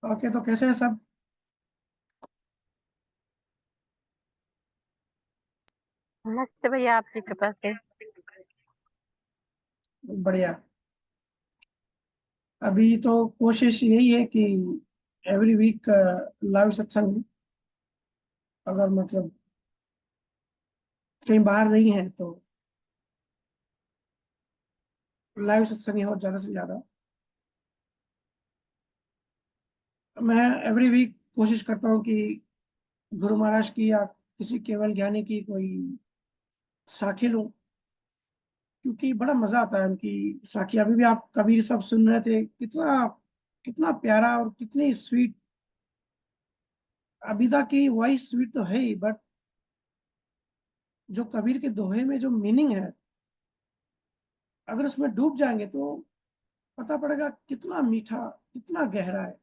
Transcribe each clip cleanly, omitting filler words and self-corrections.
Okay, तो कैसे है सब? नमस्ते भैया, आपकी कृपा से। बढ़िया। अभी तो कोशिश यही है कि एवरी वीक लाइव सत्संग हो। अगर मतलब कहीं बाहर नहीं है तो लाइव सत्संग ही हो ज्यादा से ज्यादा। मैं एवरी वीक कोशिश करता हूँ कि गुरु महाराज की या किसी केवल ज्ञानी की कोई साखी लूं, क्योंकि बड़ा मजा आता है उनकी साखी। अभी भी आप कबीर सब सुन रहे थे, कितना कितना प्यारा और कितनी स्वीट। अबिदा की वॉइस स्वीट तो है ही, बट जो कबीर के दोहे में जो मीनिंग है, अगर उसमें डूब जाएंगे तो पता पड़ेगा कितना मीठा, कितना गहरा है।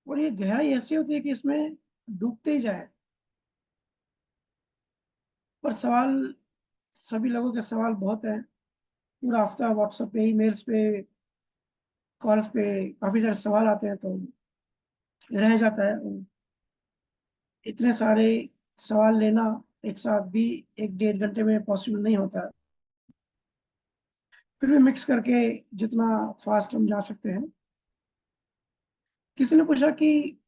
और ये गहराई ऐसी होती है कि इसमें डूबते ही जाए। पर सवाल, सभी लोगों के सवाल बहुत हैं। पूरा हफ्ता व्हाट्सएप पे, ईमेल्स पे, कॉल्स पे काफी सारे सवाल आते हैं, तो रह जाता है। इतने सारे सवाल लेना एक साथ भी 1 डेढ़ घंटे में पॉसिबल नहीं होता है। फिर भी मिक्स करके जितना फास्ट हम जा सकते हैं। किसी ने पूछा कि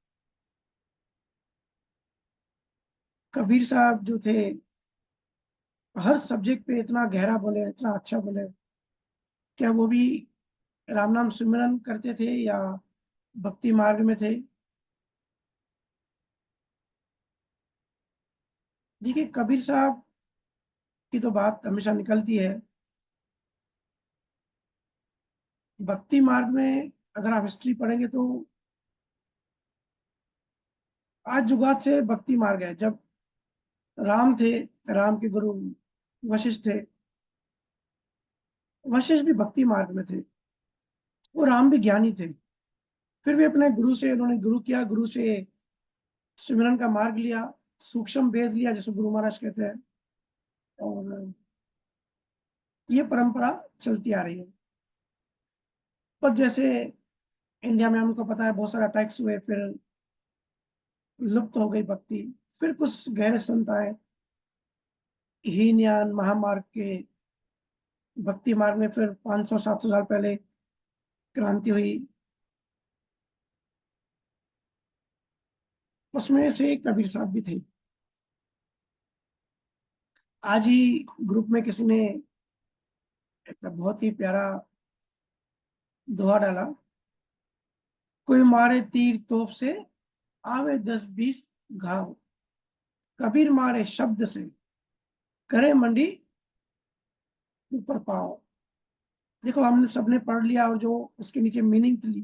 कबीर साहब जो थे, हर सब्जेक्ट पे इतना गहरा बोले, इतना अच्छा बोले, क्या वो भी राम नाम सिमरन करते थे या भक्ति मार्ग में थे? देखिए, कबीर साहब की तो बात हमेशा निकलती है। भक्ति मार्ग में अगर आप हिस्ट्री पढ़ेंगे तो आज जुगात से भक्ति मार्ग है। जब राम थे, राम के गुरु वशिष्ठ थे। वशिष्ठ भी भक्ति मार्ग में थे, वो राम भी ज्ञानी थे। फिर भी अपने गुरु से उन्होंने गुरु किया, गुरु से सिमरन का मार्ग लिया, सूक्ष्म वेद लिया, जैसे गुरु महाराज कहते हैं। और ये परंपरा चलती आ रही है। पर जैसे इंडिया में हमको पता है बहुत सारे अटैक्स हुए, फिर लुप्त हो गई भक्ति। फिर कुछ गहरे संत आए, हीनयान महामार्ग के भक्ति मार्ग में। फिर 500 700 साल पहले क्रांति हुई, उसमें से एक कबीर साहब भी थे। आज ही ग्रुप में किसी ने एक बहुत ही प्यारा दोहा डाला: कोई मारे तीर तोप से, आवे 10 20 घाव, कबीर मारे शब्द से, करे मंडी ऊपर पाओ। देखो, हमने सबने पढ़ लिया और जो उसके नीचे मीनिंग थी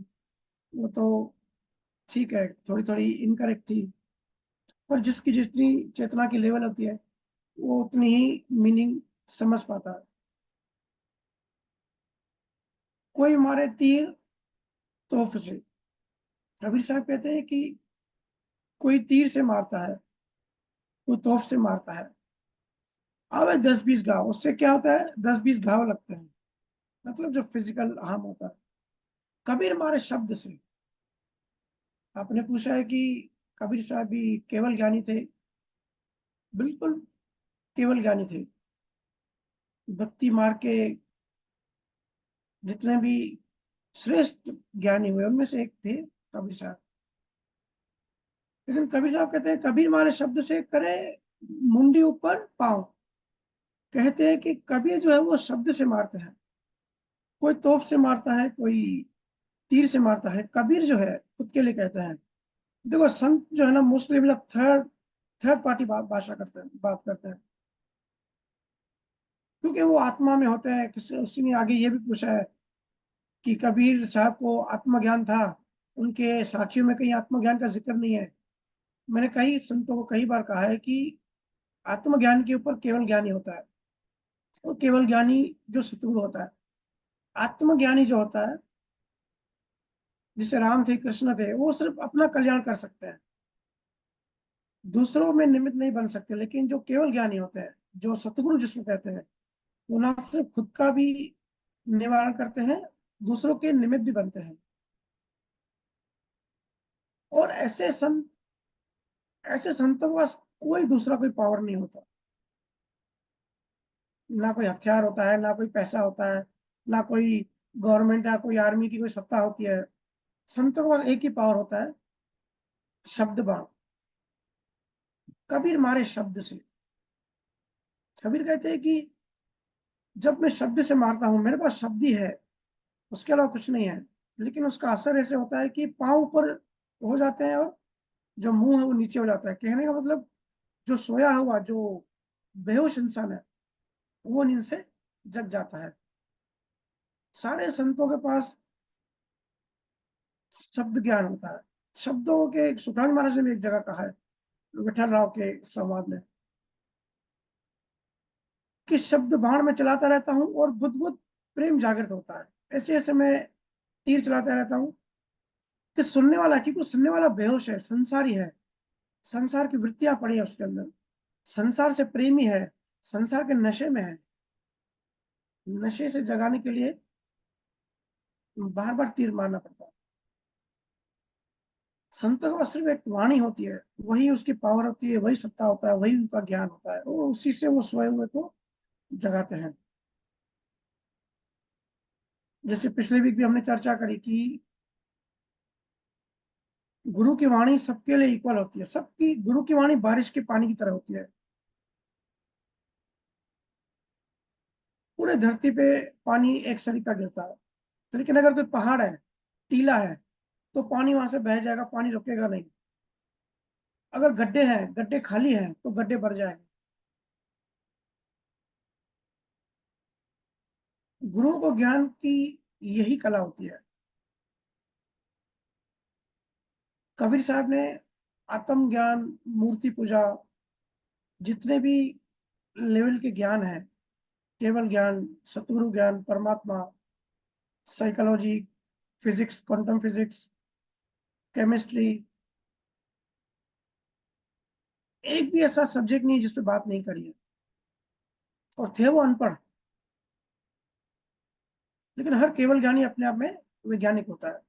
वो तो ठीक है, थोड़ी थोड़ी इनकरेक्ट थी। पर जिसकी जितनी चेतना की लेवल होती है, वो उतनी ही मीनिंग समझ पाता है। कोई मारे तीर तोप से, कबीर साहब कहते हैं कि कोई तीर से मारता है, कोई तोप से मारता है, अब 10 20 घाव। उससे क्या होता है? 10 20 घाव लगते हैं, मतलब जो फिजिकल हार्म होता है। कबीर मारे शब्द से। आपने पूछा है कि कबीर साहब भी केवल ज्ञानी थे। बिल्कुल केवल ज्ञानी थे। भक्ति मार्ग के जितने भी श्रेष्ठ ज्ञानी हुए उनमें से एक थे कबीर साहब। लेकिन कबीर साहब कहते हैं कबीर मारे शब्द से, करे मुंडी ऊपर पांव। कहते हैं कि कबीर जो है वो शब्द से मारते हैं। कोई तोप से मारता है, कोई तीर से मारता है। कबीर जो है खुद के लिए कहते हैं। देखो, संत जो है ना, मोस्टली लोग थर्ड थर्ड पार्टी भाषा करते हैं, बात करते हैं, क्योंकि वो आत्मा में होते हैं। किसी उसी ने आगे ये भी पूछा है कि कबीर साहब को आत्मज्ञान था, उनके साखियों में कहीं आत्मज्ञान का जिक्र नहीं है। मैंने कई संतों को कई बार कहा है कि आत्मज्ञान के ऊपर केवल ज्ञानी होता है, और केवल ज्ञानी जो सतगुरु होता है। आत्मज्ञानी जो होता है, जिसे राम थे, कृष्ण थे, वो सिर्फ अपना कल्याण कर सकते हैं, दूसरों में निमित्त नहीं बन सकते। लेकिन जो केवल ज्ञानी होते हैं, जो सतगुरु जिसको कहते हैं, वो ना सिर्फ खुद का भी निवारण करते हैं, दूसरों के निमित्त भी बनते हैं। और ऐसे संतों के पास कोई दूसरा कोई पावर नहीं होता, ना कोई हथियार होता है, ना कोई पैसा होता है, ना कोई गवर्नमेंट या कोई आर्मी की कोई सत्ता होती है। संतों के पास एक ही पावर होता है, शब्द बाण। कबीर मारे शब्द से। कबीर कहते हैं कि जब मैं शब्द से मारता हूं, मेरे पास शब्द ही है, उसके अलावा कुछ नहीं है, लेकिन उसका असर ऐसे होता है कि पांव ऊपर हो जाते हैं और जो मुंह है वो नीचे हो जाता है। कहने का मतलब, जो सोया हुआ, जो बेहोश इंसान है, वो नींद से जग जाता है। सारे संतों के पास शब्द ज्ञान होता है। शब्दों के, सुखराज महाराज ने भी एक जगह कहा है विठल राव के संवाद में, कि शब्द बाण में चलाता रहता हूं और बुद्ध बुद्ध प्रेम जागृत होता है। ऐसे ऐसे मैं तीर चलाता रहता हूं कि सुनने वाला, क्योंकि सुनने वाला बेहोश है, संसारी है, संसार की वृत्तियां पड़ी है उसके अंदर, संसार से प्रेमी है, संसार के नशे में है। नशे से जगाने के लिए बार बार तीर मारना पड़ता है। संत का सिर्फ एक वाणी होती है, वही उसकी पावर होती है, वही सत्ता होता है, वही उनका ज्ञान होता है, और उसी से वो सोए हुए को जगाते हैं। जैसे पिछले वीक भी हमने चर्चा करी कि गुरु की वाणी सबके लिए इक्वल होती है। सबकी गुरु की वाणी बारिश के पानी की तरह होती है। पूरे धरती पे पानी एक सरीका गिरता है, लेकिन अगर कोई पहाड़ है, टीला है, तो पानी वहां से बह जाएगा, पानी रुकेगा नहीं। अगर गड्ढे हैं, गड्ढे खाली हैं, तो गड्ढे भर जाएंगे। गुरुओं को ज्ञान की यही कला होती है। कबीर साहब ने आत्म ज्ञान, मूर्ति पूजा, जितने भी लेवल के ज्ञान है, केवल ज्ञान, सतगुरु ज्ञान, परमात्मा, psychology, physics, quantum physics, chemistry, एक भी ऐसा सब्जेक्ट नहीं जिस पे बात नहीं करी है। और थे वो अनपढ़, लेकिन हर केवल ज्ञानी अपने आप में वैज्ञानिक होता है।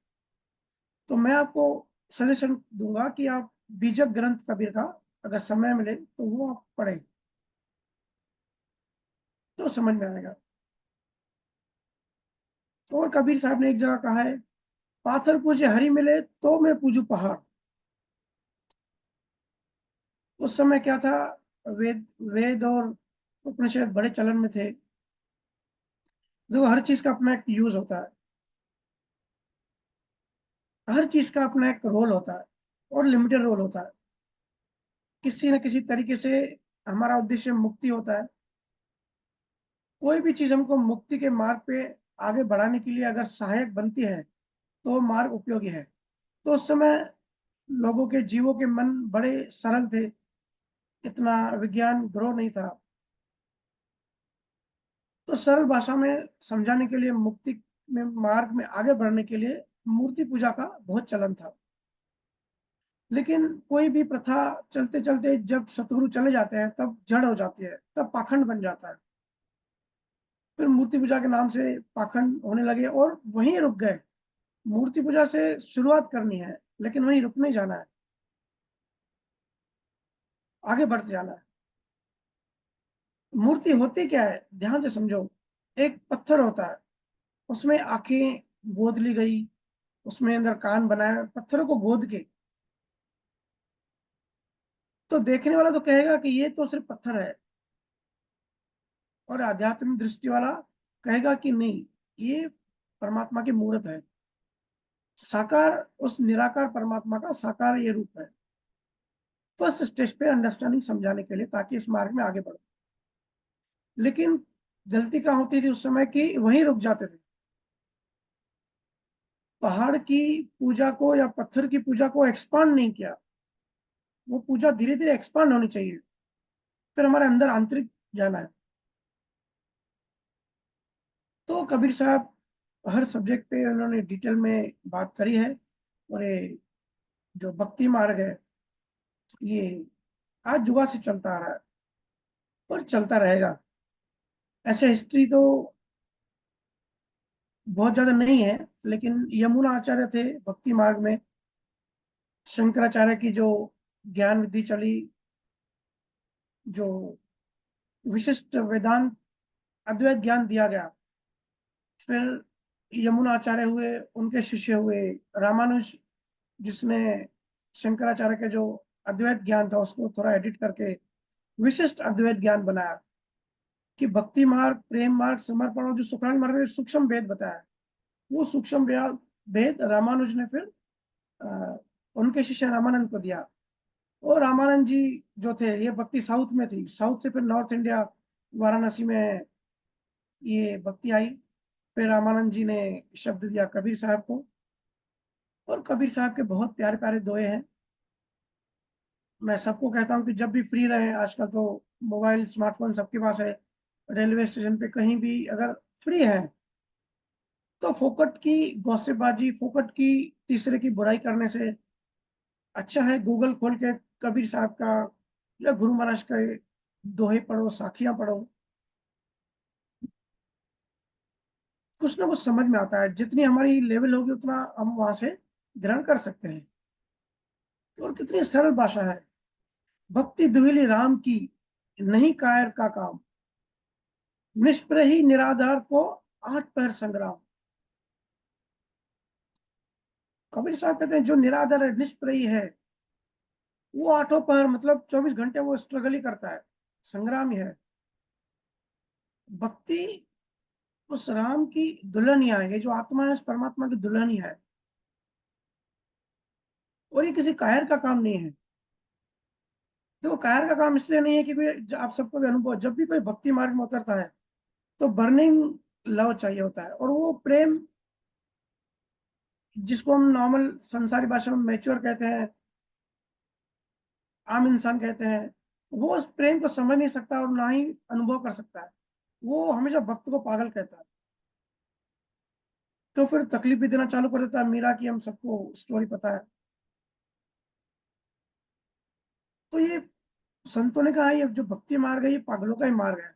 तो मैं आपको सजेशन दूंगा कि आप बीजक ग्रंथ कबीर का अगर समय मिले तो वो आप पढ़ें, तो समझ में आएगा। और कबीर साहब ने एक जगह कहा है, पाथर पूजे हरि मिले तो मैं पूजू पहाड़। उस समय क्या था, वेद वेद और उपनिषद बड़े चलन में थे। देखो, हर चीज का अपना एक यूज होता है, हर चीज का अपना एक रोल होता है, और लिमिटेड रोल होता है। किसी न किसी तरीके से हमारा उद्देश्य मुक्ति होता है। कोई भी चीज हमको मुक्ति के मार्ग पे आगे बढ़ाने के लिए अगर सहायक बनती है, तो वो मार्ग उपयोगी है। तो उस समय लोगों के, जीवों के मन बड़े सरल थे, इतना विज्ञान ग्रो नहीं था। तो सरल भाषा में समझाने के लिए, मुक्ति में मार्ग में आगे बढ़ने के लिए मूर्ति पूजा का बहुत चलन था। लेकिन कोई भी प्रथा चलते चलते जब सतगुरु चले जाते हैं, तब जड़ हो जाती है, तब पाखंड बन जाता है। फिर मूर्ति पूजा के नाम से पाखंड होने लगे और वहीं रुक गए। मूर्ति पूजा से शुरुआत करनी है, लेकिन वहीं रुक नहीं जाना है, आगे बढ़ते जाना है। मूर्ति होती क्या है, ध्यान से समझो। एक पत्थर होता है, उसमें आंखें गोद ली गई, उसमें अंदर कान बनाए, पत्थरों को गोद के। तो देखने वाला तो कहेगा कि ये तो सिर्फ पत्थर है, और आध्यात्मिक दृष्टि वाला कहेगा कि नहीं, ये परमात्मा की मूर्त है। साकार, उस निराकार परमात्मा का साकार ये रूप है। फर्स्ट स्टेज पे अंडरस्टैंडिंग समझाने के लिए, ताकि इस मार्ग में आगे बढ़ो। लेकिन गलती क्या होती थी उस समय की, वहीं रुक जाते थे। पहाड़ की पूजा को या पत्थर की पूजा को एक्सपांड नहीं किया। वो पूजा धीरे धीरे एक्सपांड होनी चाहिए, फिर हमारे अंदर आंतरिक जाना है। तो कबीर साहब हर सब्जेक्ट पे उन्होंने डिटेल में बात करी है। और ये जो भक्ति मार्ग है, ये आज जुगा से चलता आ रहा है और चलता रहेगा। ऐसे हिस्ट्री तो बहुत ज्यादा नहीं है, लेकिन यमुना आचार्य थे भक्ति मार्ग में। शंकराचार्य की जो ज्ञान विधि चली, जो विशिष्ट वेदांत अद्वैत ज्ञान दिया गया, फिर यमुनाचार्य हुए, उनके शिष्य हुए रामानुज, जिसने शंकराचार्य के जो अद्वैत ज्ञान था उसको थोड़ा एडिट करके विशिष्ट अद्वैत ज्ञान बनाया, कि भक्ति मार्ग, प्रेम मार्ग, समर्पण और जो शुक्रांग मार्ग में सूक्ष्म भेद बताया, वो सूक्ष्म भेद रामानुज ने फिर उनके शिष्य रामानंद को दिया। और रामानंद जी जो थे, ये भक्ति साउथ में थी, साउथ से फिर नॉर्थ इंडिया, वाराणसी में ये भक्ति आई। फिर रामानंद जी ने शब्द दिया कबीर साहब को, और कबीर साहब के बहुत प्यारे प्यारे दोहे हैं। मैं सबको कहता हूँ कि जब भी फ्री रहे, आजकल तो मोबाइल स्मार्टफोन सबके पास है, रेलवे स्टेशन पे कहीं भी अगर फ्री है, तो फोकट की गॉसिपबाजी, फोकट की तीसरे की बुराई करने से अच्छा है गूगल खोल के कबीर साहब का या गुरु महाराज का दोहे पढ़ो, साखियां पढ़ो, कुछ ना कुछ समझ में आता है। जितनी हमारी लेवल होगी उतना हम वहां से ग्रहण कर सकते हैं। और कितनी सरल भाषा है। भक्ति दुहिली राम की, नहीं कायर का काम, निष्प्रही निराधार को, आठ पैर संग्राम। कबीर साहब कहते हैं जो निराधार है, निष्प्रही है, वो आठों पहर मतलब 24 घंटे वो स्ट्रगल ही करता है, संग्राम ही है। भक्ति उस राम की दुल्हनिया है, ये जो आत्मा है उस परमात्मा की दुल्हनिया है। और ये किसी कायर का काम नहीं है। देखो, कायर का काम इसलिए नहीं है कि कोई, आप सबको भी अनुभव, जब भी कोई भक्ति मार्ग में उतरता है तो बर्निंग लव चाहिए होता है, और वो प्रेम जिसको हम नॉर्मल संसारी भाषा में मैच्योर कहते हैं, आम इंसान कहते हैं, वो उस प्रेम को समझ नहीं सकता और ना ही अनुभव कर सकता है। वो हमेशा भक्त को पागल कहता है, तो फिर तकलीफ भी देना चालू कर देता है। मीरा की हम सबको स्टोरी पता है। तो ये संतों ने कहा, ये जो भक्ति मार्ग है ये पागलों का ही मार्ग है।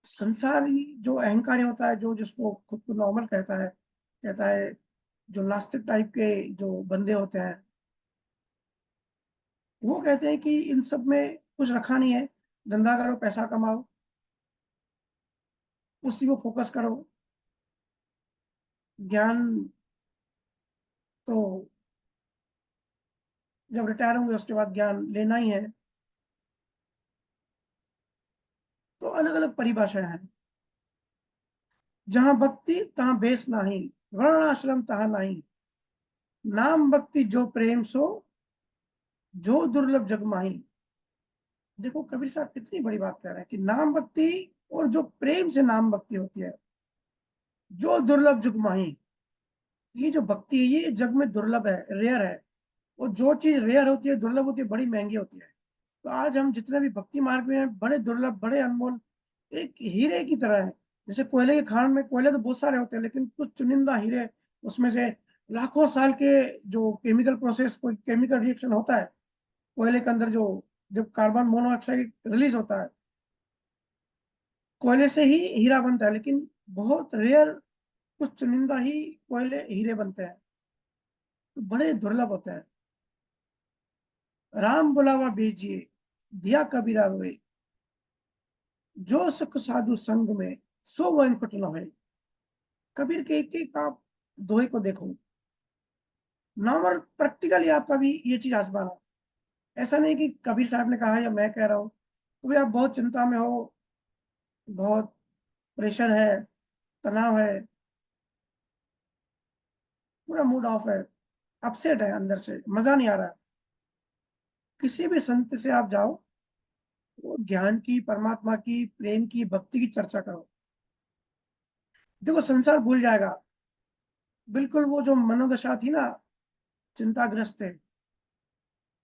संसारी जो अहंकारी होता है, जो जिसको खुद को नॉर्मल कहता है, जो नास्तिक टाइप के जो बंदे होते हैं, वो कहते हैं कि इन सब में कुछ रखा नहीं है, धंधा करो, पैसा कमाओ, उसी को फोकस करो। ज्ञान तो जब रिटायर होंगे उसके बाद ज्ञान लेना ही है। तो अलग अलग परिभाषाएं हैं। जहां भक्ति तहां बेस नाही, वर्ण आश्रम तहां नहीं, नाम भक्ति जो प्रेम सो, जो दुर्लभ जग माही। देखो कबीर साहब कितनी बड़ी बात कह रहे हैं कि नाम भक्ति और जो प्रेम से नाम भक्ति होती है, जो दुर्लभ जुग माही। ये जो भक्ति है ये जग में दुर्लभ है, रेयर है। और जो चीज रेयर होती है, दुर्लभ होती है, बड़ी महंगी होती है। तो आज हम जितने भी भक्ति मार्ग में हैं, बड़े दुर्लभ, बड़े अनमोल, एक हीरे की तरह है। जैसे कोयले के खान में कोयले तो बहुत सारे होते हैं, लेकिन कुछ चुनिंदा हीरे, उसमें से लाखों साल के जो केमिकल प्रोसेस, कोई केमिकल रिएक्शन होता है कोयले के अंदर, जो जब कार्बन मोनोऑक्साइड रिलीज होता है, कोयले से ही हीरा बनता है। लेकिन बहुत रेयर, कुछ चुनिंदा ही कोयले हीरे बनते हैं, तो बड़े दुर्लभ होते हैं। राम बुलावा भेजिए, दिया कबीरा रोए, जो सुख साधु संग में, सो वैंकुट न है। कबीर के एक एक आप दोहे को देखो, नॉर्मल प्रैक्टिकली आपका भी ये चीज आजमाना। ऐसा नहीं कि कबीर साहब ने कहा या मैं कह रहा हूँ। तो भी आप बहुत चिंता में हो, बहुत प्रेशर है, तनाव है, पूरा मूड ऑफ है, अपसेट है, अंदर से मजा नहीं आ रहा, किसी भी संत से आप जाओ, वो ज्ञान की, परमात्मा की, प्रेम की, भक्ति की चर्चा करो। देखो संसार भूल जाएगा, बिल्कुल वो जो मनोदशा थी ना, चिंताग्रस्त थे,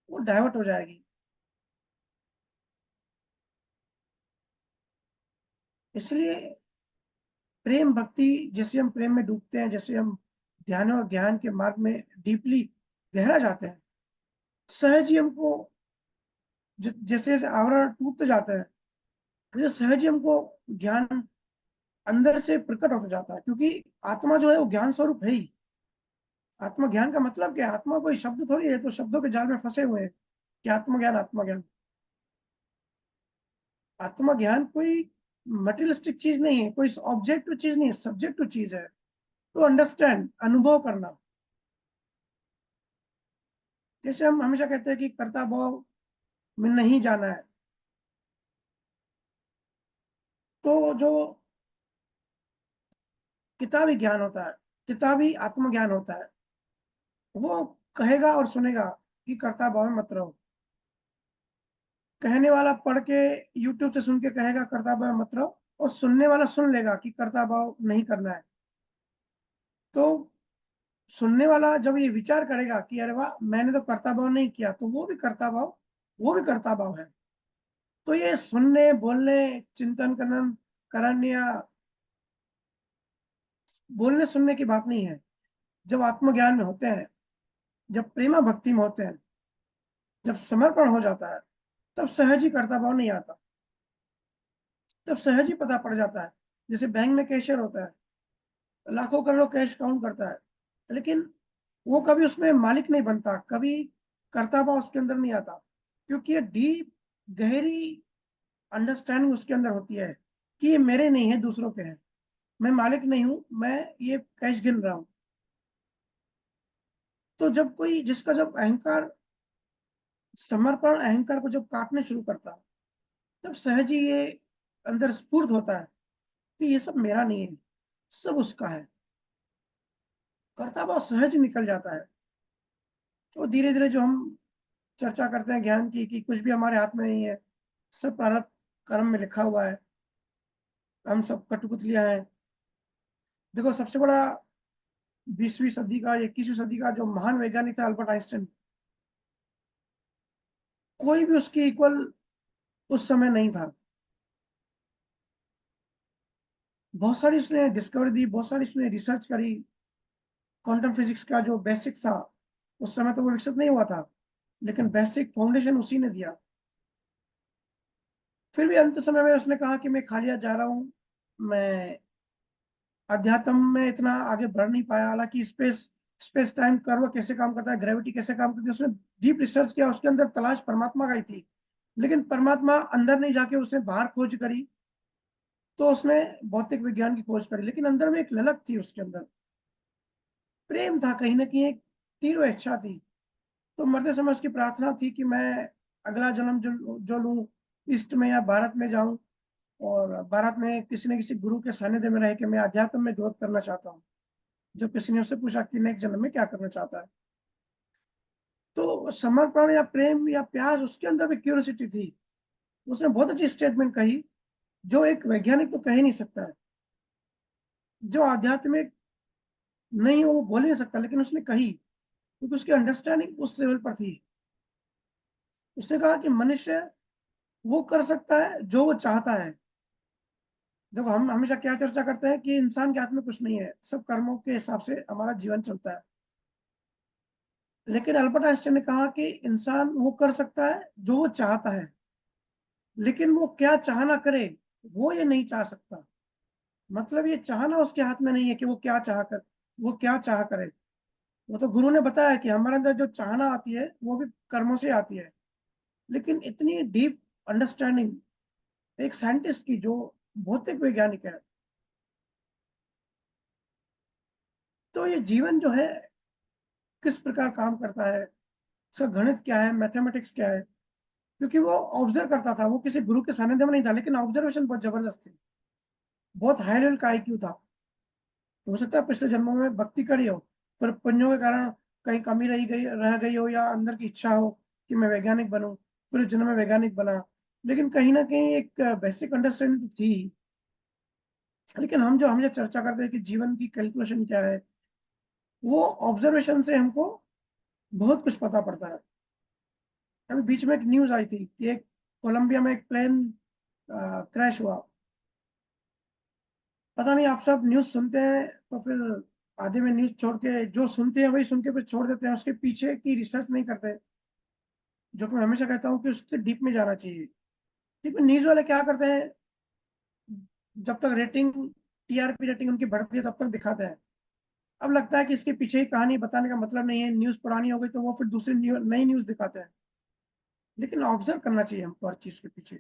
वो डाइवर्ट हो जाएगी। इसलिए प्रेम भक्ति, जैसे हम प्रेम में डूबते हैं, जैसे हम ध्यान और ज्ञान के मार्ग में डीपली गहरा जाते हैं, सहज ही हमको जैसे जैसे आवरण टूटते जाते हैं, जैसे सहज ही हमको ज्ञान अंदर से प्रकट होता जाता है। क्योंकि आत्मा जो है वो ज्ञान स्वरूप है ही। आत्मज्ञान का मतलब क्या है? आत्मा कोई शब्द थोड़ी है, तो शब्दों के जाल में फंसे हुए हैं कि आत्मज्ञान आत्मज्ञान। आत्मज्ञान कोई मटेरियलिस्टिक चीज नहीं है, कोई ऑब्जेक्टिव चीज नहीं है, सब्जेक्टिव चीज है। टू अंडरस्टैंड, अनुभव करना। जैसे हम हमेशा कहते हैं कि कर्ता भाव में नहीं जाना है, तो जो किताबी ज्ञान होता है, किताबी आत्मज्ञान होता है, वो कहेगा और सुनेगा कि कर्ता भाव में मत रहो। कहने वाला पढ़ के, यूट्यूब से सुन के कहेगा कर्ता भाव में मत रहो, और सुनने वाला सुन लेगा कि कर्ता भाव नहीं करना है। तो सुनने वाला जब ये विचार करेगा कि अरे वाह, मैंने तो कर्ता भाव नहीं किया, तो वो भी कर्ता भाव, वो भी कर्ता भाव है। तो ये सुनने, बोलने, चिंतन करना, करण या बोलने सुनने की बात नहीं है। जब आत्मज्ञान में होते हैं, जब प्रेमा भक्ति में होते हैं, जब समर्पण हो जाता है, तब सहज ही कर्ता भाव नहीं आता, तब सहज ही पता पड़ जाता है। जैसे बैंक में कैशियर होता है, लाखों करोड़ों कैश काउंट करता है, लेकिन वो कभी उसमें मालिक नहीं बनता, कभी कर्ता भाव उसके अंदर नहीं आता, क्योंकि ये डीप, गहरी अंडरस्टैंडिंग उसके अंदर होती है कि ये मेरे नहीं है, दूसरों के हैं। मैं मालिक नहीं हूं, मैं ये कैश गिन रहा हूं। तो जब कोई, जिसका जब अहंकार, समर्पण अहंकार को जब काटने शुरू करता है, तब सहज ही ये अंदर स्फूर्त होता है कि ये सब मेरा नहीं है, सब उसका है। कर्ता भाव सहज निकल जाता है। तो धीरे धीरे जो हम चर्चा करते हैं ज्ञान की, कि कुछ भी हमारे हाथ में नहीं है, सब प्रारब्ध कर्म में लिखा हुआ है, हम सब कठपुतलियां हैं। देखो, सबसे बड़ा 20वीं सदी का, 21वीं सदी का जो महान वैज्ञानिक था, अल्बर्ट आइंस्टाइन, कोई भी उसकी इक्वल उस समय नहीं था। बहुत सारी उसने डिस्कवरी दी, बहुत सारी उसने रिसर्च करी। क्वांटम फिजिक्स का जो बेसिक था, उस समय तो वो विकसित नहीं हुआ था, लेकिन बेसिक फाउंडेशन उसी ने दिया। फिर भी अंत समय में उसने कहा कि मैं खालिया जा रहा हूँ, मैं अध्यात्म में इतना आगे बढ़ नहीं पाया। हालांकि स्पेस स्पेस टाइम कर्व कैसे काम करता है, ग्रेविटी कैसे काम करती है, उसने डीप रिसर्च किया, उसके अंदर तलाश परमात्मा का ही थी। लेकिन परमात्मा अंदर नहीं जाके उसने बाहर खोज करी, तो उसने भौतिक विज्ञान की खोज करी। लेकिन अंदर में एक ललक थी, उसके अंदर प्रेम था, कहीं ना कहीं एक तीव्र इच्छा थी। तो मरते समय उसकी प्रार्थना थी कि मैं अगला जन्म जो लूं, ईस्ट में या भारत में जाऊं, और भारत में किसी न किसी गुरु के सानिध्य में रह के मैं अध्यात्म में ग्रोथ करना चाहता हूँ। जब किसी ने उससे पूछा कि नेक्स्ट जन्म में क्या करना चाहता है, तो समर्पण या प्रेम या प्यार, उसके अंदर भी क्यूरियोसिटी थी। उसने बहुत अच्छी स्टेटमेंट कही, जो एक वैज्ञानिक तो कह ही नहीं सकता है, जो आध्यात्मिक नहीं हो वो बोल ही नहीं सकता, लेकिन उसने कही क्योंकि उसकी अंडरस्टैंडिंग उस लेवल पर थी। उसने कहा कि मनुष्य वो कर सकता है जो वो चाहता है। देखो, हम हमेशा क्या चर्चा करते हैं कि इंसान के हाथ में कुछ नहीं है, सब कर्मों के हिसाब से हमारा जीवन चलता है। लेकिन अल्बर्ट आइंस्टाइन ने कहा कि इंसान वो कर सकता है जो वो चाहता है, लेकिन वो क्या चाहना करे, वो ये नहीं चाह सकता। मतलब ये चाहना उसके हाथ में नहीं है कि वो क्या चाह कर, वो क्या चाह करे। वो तो गुरु ने बताया कि हमारे अंदर जो चाहना आती है वो भी कर्मों से आती है। लेकिन इतनी डीप अंडरस्टैंडिंग एक साइंटिस्ट की, जो भौतिक वैज्ञानिक है, तो ये जीवन जो है किस प्रकार काम करता है, इसका गणित क्या है, मैथमेटिक्स क्या है, क्योंकि वो ऑब्जर्व करता था। वो किसी गुरु के सानिध्य में नहीं था, लेकिन ऑब्जर्वेशन बहुत जबरदस्त थी, बहुत हाई लेवल का आईक्यू था। हो सकता है पिछले जन्मों में भक्ति करी हो, पर पुण्यों के कारण कहीं कमी रह गई हो, या अंदर की इच्छा हो कि मैं वैज्ञानिक बनूं, फिर उस जन्म में वैज्ञानिक बना। लेकिन कहीं ना कहीं एक बेसिक अंडरस्टैंडिंग तो थी। लेकिन हम जो हमेशा चर्चा करते हैं कि जीवन की कैलकुलेशन क्या है, वो ऑब्जर्वेशन से हमको बहुत कुछ पता पड़ता है। अभी बीच में एक न्यूज आई थी कि एक कोलंबिया में एक प्लेन क्रैश हुआ। पता नहीं, आप सब न्यूज सुनते हैं तो फिर आधे में न्यूज छोड़ के, जो सुनते हैं वही सुन के फिर छोड़ देते हैं, उसके पीछे की रिसर्च नहीं करते। जो कि मैं हमेशा कहता हूँ कि उसके डीप में जाना चाहिए। ठीक है, न्यूज वाले क्या करते हैं, जब तक रेटिंग, टीआरपी रेटिंग उनकी बढ़ती है तब तक दिखाते हैं। अब लगता है कि इसके पीछे ही कहानी बताने का मतलब नहीं है, न्यूज़ पुरानी हो गई तो वो फिर दूसरी नई न्यूज़ दिखाते हैं। लेकिन ऑब्जर्व करना चाहिए हमको हर चीज़ के पीछे।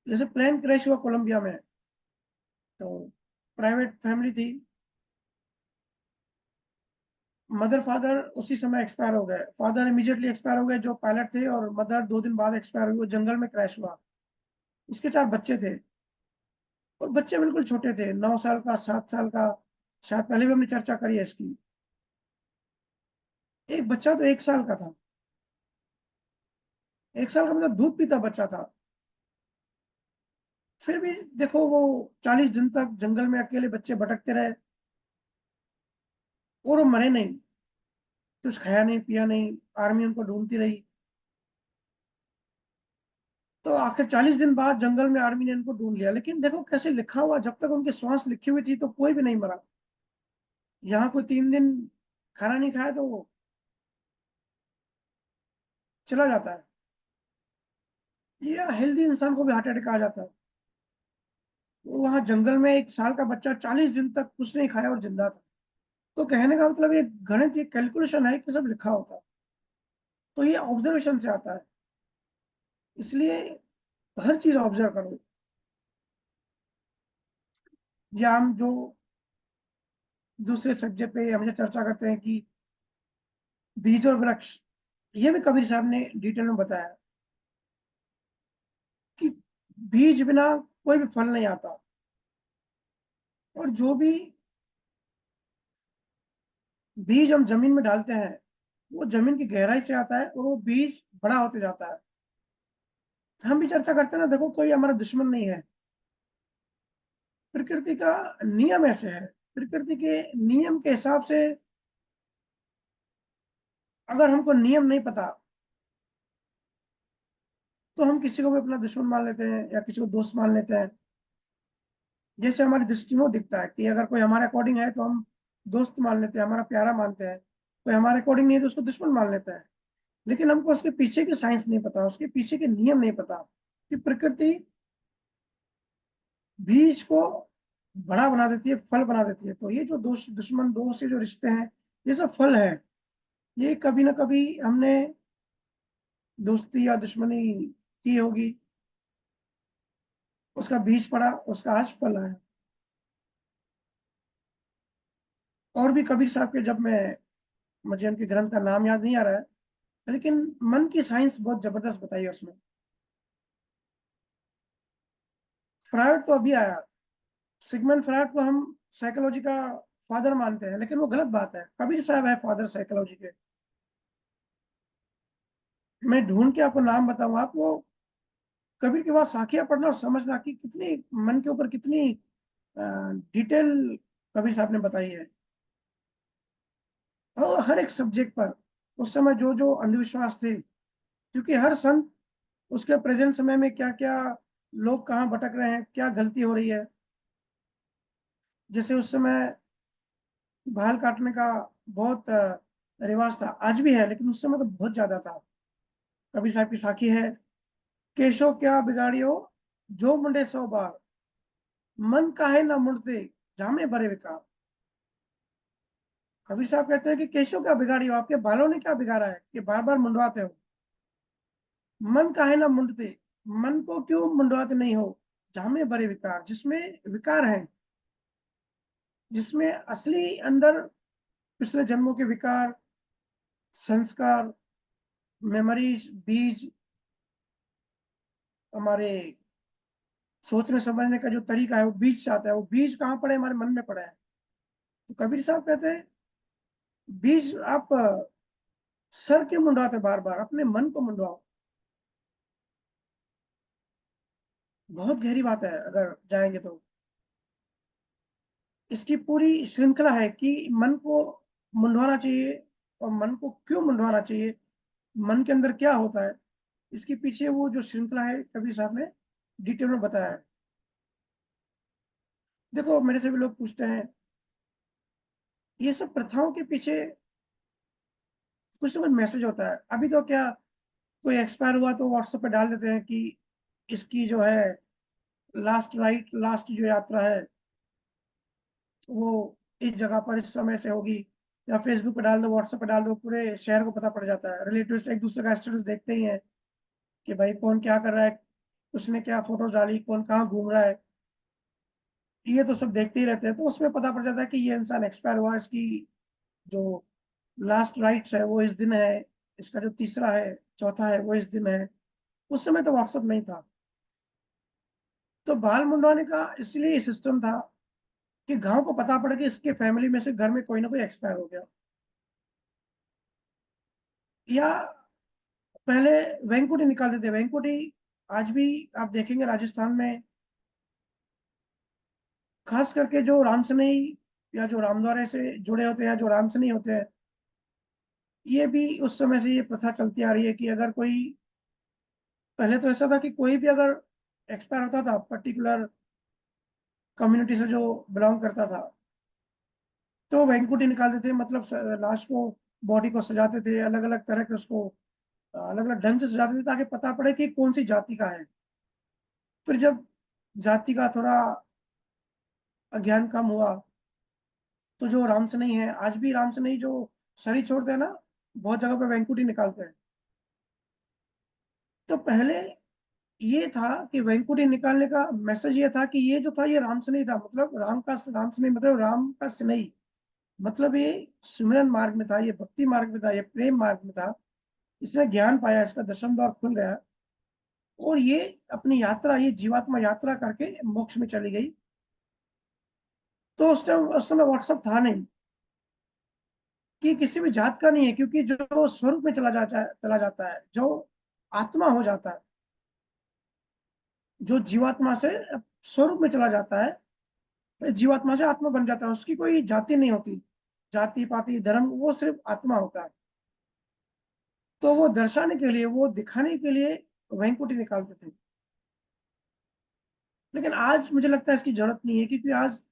जैसे प्लेन क्रैश हुआ कोलंबिया में, तो प्राइवेट फैमिली थी, मदर फादर उसी समय एक्सपायर हो गए। फादर इमीडिएटली एक्सपायर हो गए जो पायलट थे, और मदर 2 दिन बाद एक्सपायर हुई, वो जंगल में क्रैश हुआ। उसके 4 बच्चे थे, और बच्चे बिल्कुल छोटे थे, 9 साल का, 7 साल का, शायद पहले भी हमने चर्चा करी है इसकी। एक बच्चा तो 1 साल का था। 1 साल का मतलब दूध पीता बच्चा था। फिर भी देखो, वो 40 दिन तक जंगल में अकेले बच्चे भटकते रहे, और वो मरे नहीं। कुछ खाया नहीं, पिया नहीं, आर्मी उनको ढूँढती रही। तो आखिर 40 दिन बाद जंगल में आर्मी ने इनको ढूँढ लिया। लेकिन देखो कैसे लिखा हुआ, जब तक उनकी श्वास लिखी हुई थी तो कोई भी नहीं मरा। यहाँ कोई 3 दिन खाना नहीं खाया तो वो चला जाता है। या हेल्दी इंसान को भी हार्ट अटैक आ जाता है। वो वहाँ जंगल में 1 साल का बच्चा 40 दिन तक कुछ नहीं खाया और जिंदा था। तो कहने का मतलब ये गणित, ये कैलकुलेशन है कि सब लिखा होता है। तो ये ऑब्जर्वेशन से आता है। इसलिए हर चीज ऑब्जर्व करो। या हम जो दूसरे सब्जेक्ट पे हमेशा चर्चा करते हैं कि बीज और वृक्ष, ये भी कबीर साहब ने डिटेल में बताया कि बीज बिना कोई भी फल नहीं आता। और जो भी बीज हम जमीन में डालते हैं, वो जमीन की गहराई से आता है, और वो बीज बड़ा होते जाता है। हम भी चर्चा करते हैं ना, देखो कोई हमारा दुश्मन नहीं है। प्रकृति का नियम ऐसे है। प्रकृति के नियम के हिसाब से अगर हमको नियम नहीं पता, तो हम किसी को भी अपना दुश्मन मान लेते हैं या किसी को दोस्त मान लेते हैं। जैसे हमारी दृष्टि में दिखता है कि अगर कोई हमारे अकॉर्डिंग है तो हम दोस्त मान लेते हैं, हमारा प्यारा मानते हैं। कोई हमारे अकॉर्डिंग नहीं है तो उसको दुश्मन मान लेता है। लेकिन हमको उसके पीछे की साइंस नहीं पता, उसके पीछे के नियम नहीं पता कि प्रकृति बीज को बड़ा बना देती है, फल बना देती है। तो ये जो दोस्त दुश्मन दोस्त से जो रिश्ते हैं, ये सब फल है। ये कभी ना कभी हमने दोस्ती या दुश्मनी की होगी, उसका बीज पड़ा, उसका आज फल है। और भी कबीर साहब के, जब मैं, मुझे उनके ग्रंथ का नाम याद नहीं आ रहा है, लेकिन मन की साइंस बहुत जबरदस्त बताई है उसमें। फ्रायड तो अभी आया। सिगमंड फ्रायड को हम साइकोलॉजी का फादर मानते हैं, लेकिन वो गलत बात है। कबीर साहब है फादर साइकोलॉजी के। मैं ढूंढ के आपको नाम बताऊंगा, आप वो कबीर के बाद साखियां पढ़ना और समझना कि कितनी मन के ऊपर कितनी डिटेल कबीर साहब ने बताई है। और हर एक सब्जेक्ट पर उस समय जो जो अंधविश्वास थे, क्योंकि हर संत उसके प्रेजेंट समय में क्या क्या लोग कहाँ भटक रहे हैं, क्या गलती हो रही है। जैसे उस समय बाल काटने का बहुत रिवाज था, आज भी है, लेकिन उस समय तो बहुत ज्यादा था। कबीर साहब की साखी है, केशो क्या बिगाड़ियो जो मुंडे 100 बार, मन काहे ना मुड़ते जामे बड़े विकार। कबीर साहब कहते हैं कि केशो क्या बिगाड़ियो, आपके बालों ने क्या बिगाड़ा है कि बार बार मुंडवाते हो। मन काहे ना मुंडते, मन को क्यों मुंडवाते नहीं हो। जामे बड़े विकार, जिसमें विकार है, जिसमें असली अंदर पिछले जन्मों के विकार, संस्कार, मेमोरीज, बीज, हमारे सोचने समझने का जो तरीका है वो बीज से आता है। वो बीज कहाँ पड़े, हमारे मन में पड़ा है। तो कबीर साहब कहते हैं, बीज आप सर क्यों मुंडवाते, बार बार अपने मन को मुंडवाओ। बहुत गहरी बात है अगर जाएंगे तो। इसकी पूरी श्रृंखला है कि मन को मुंडवाना चाहिए, और मन को क्यों मुंडवाना चाहिए, मन के अंदर क्या होता है। इसके पीछे वो जो श्रृंखला है कबीर साहब ने डिटेल में बताया है। देखो मेरे से भी लोग पूछते हैं, ये सब प्रथाओं के पीछे कुछ ना कुछ मैसेज होता है। अभी तो क्या, कोई एक्सपायर हुआ तो व्हाट्सएप पे डाल देते हैं कि इसकी जो है लास्ट राइट, लास्ट जो यात्रा है वो इस जगह पर इस समय से होगी, या फेसबुक पे डाल दो, व्हाट्सएप पे डाल दो, पूरे शहर को पता पड़ जाता है। रिलेटिव्स एक दूसरे का स्टेटस देखते ही हैं कि भाई कौन क्या कर रहा है, उसने क्या फोटोज डाली, कौन कहाँ घूम रहा है, ये तो सब देखते ही रहते हैं। तो उसमें पता पड़ जाता है कि ये इंसान एक्सपायर हुआ, इसकी जो लास्ट राइट्स है वो इस दिन है, इसका जो तीसरा है चौथा है वो इस दिन है। उस समय तो व्हाट्सएप नहीं था। तो बाल मुंडवाने का इसलिए सिस्टम था कि गांव को पता पड़ा कि इसके फैमिली में से घर में कोई ना कोई एक्सपायर हो गया। या पहले वेंकुटी निकालते थे। वेंकुटी आज भी आप देखेंगे राजस्थान में, खास करके जो रामसनई या जो रामद्वारे से जुड़े होते हैं, जो रामसनई होते हैं, ये भी उस समय से ये प्रथा चलती आ रही है कि अगर कोई, पहले तो ऐसा था कि कोई भी अगर एक्सपायर होता था पर्टिकुलर कम्युनिटी से जो बिलोंग करता था, तो वेंकुटी निकालते थे, मतलब लाश को, बॉडी को सजाते थे अलग अलग तरह के, उसको अलग अलग ढंग से सजाते थे ताकि पता पड़े कि कौन सी जाति का है। फिर जब जाति का थोड़ा अज्ञान कम हुआ, तो जो रामसनई है, आज भी रामसनई जो शरीर छोड़ते हैं ना, बहुत जगह पे वेंकुटी निकालते हैं। तो पहले ये था कि वेंकुटी निकालने का मैसेज ये था कि ये जो था ये रामसनई था, मतलब राम का, रामसनई मतलब राम का स्नेही, मतलब ये सुमिरन मार्ग में था, ये भक्ति मार्ग में था, ये प्रेम मार्ग में था। इसने ज्ञान पाया, इसका दशम द्वार खुल गया, और ये अपनी यात्रा, ये जीवात्मा यात्रा करके मोक्ष में चली गई। तो उस समय व्हाट्सएप था नहीं, कि किसी भी जात का नहीं है, क्योंकि जो स्वरूप में चला जाता है, जो आत्मा हो जाता है, जो जीवात्मा से स्वरूप में चला जाता है, जीवात्मा से आत्मा बन जाता है, उसकी कोई जाति नहीं होती, जाति पाति धर्म, वो सिर्फ आत्मा होता है। तो वो दर्शाने के लिए, वो दिखाने के लिए वेंकुटी निकालते थे। लेकिन आज मुझे लगता है इसकी जरूरत नहीं है, क्योंकि आज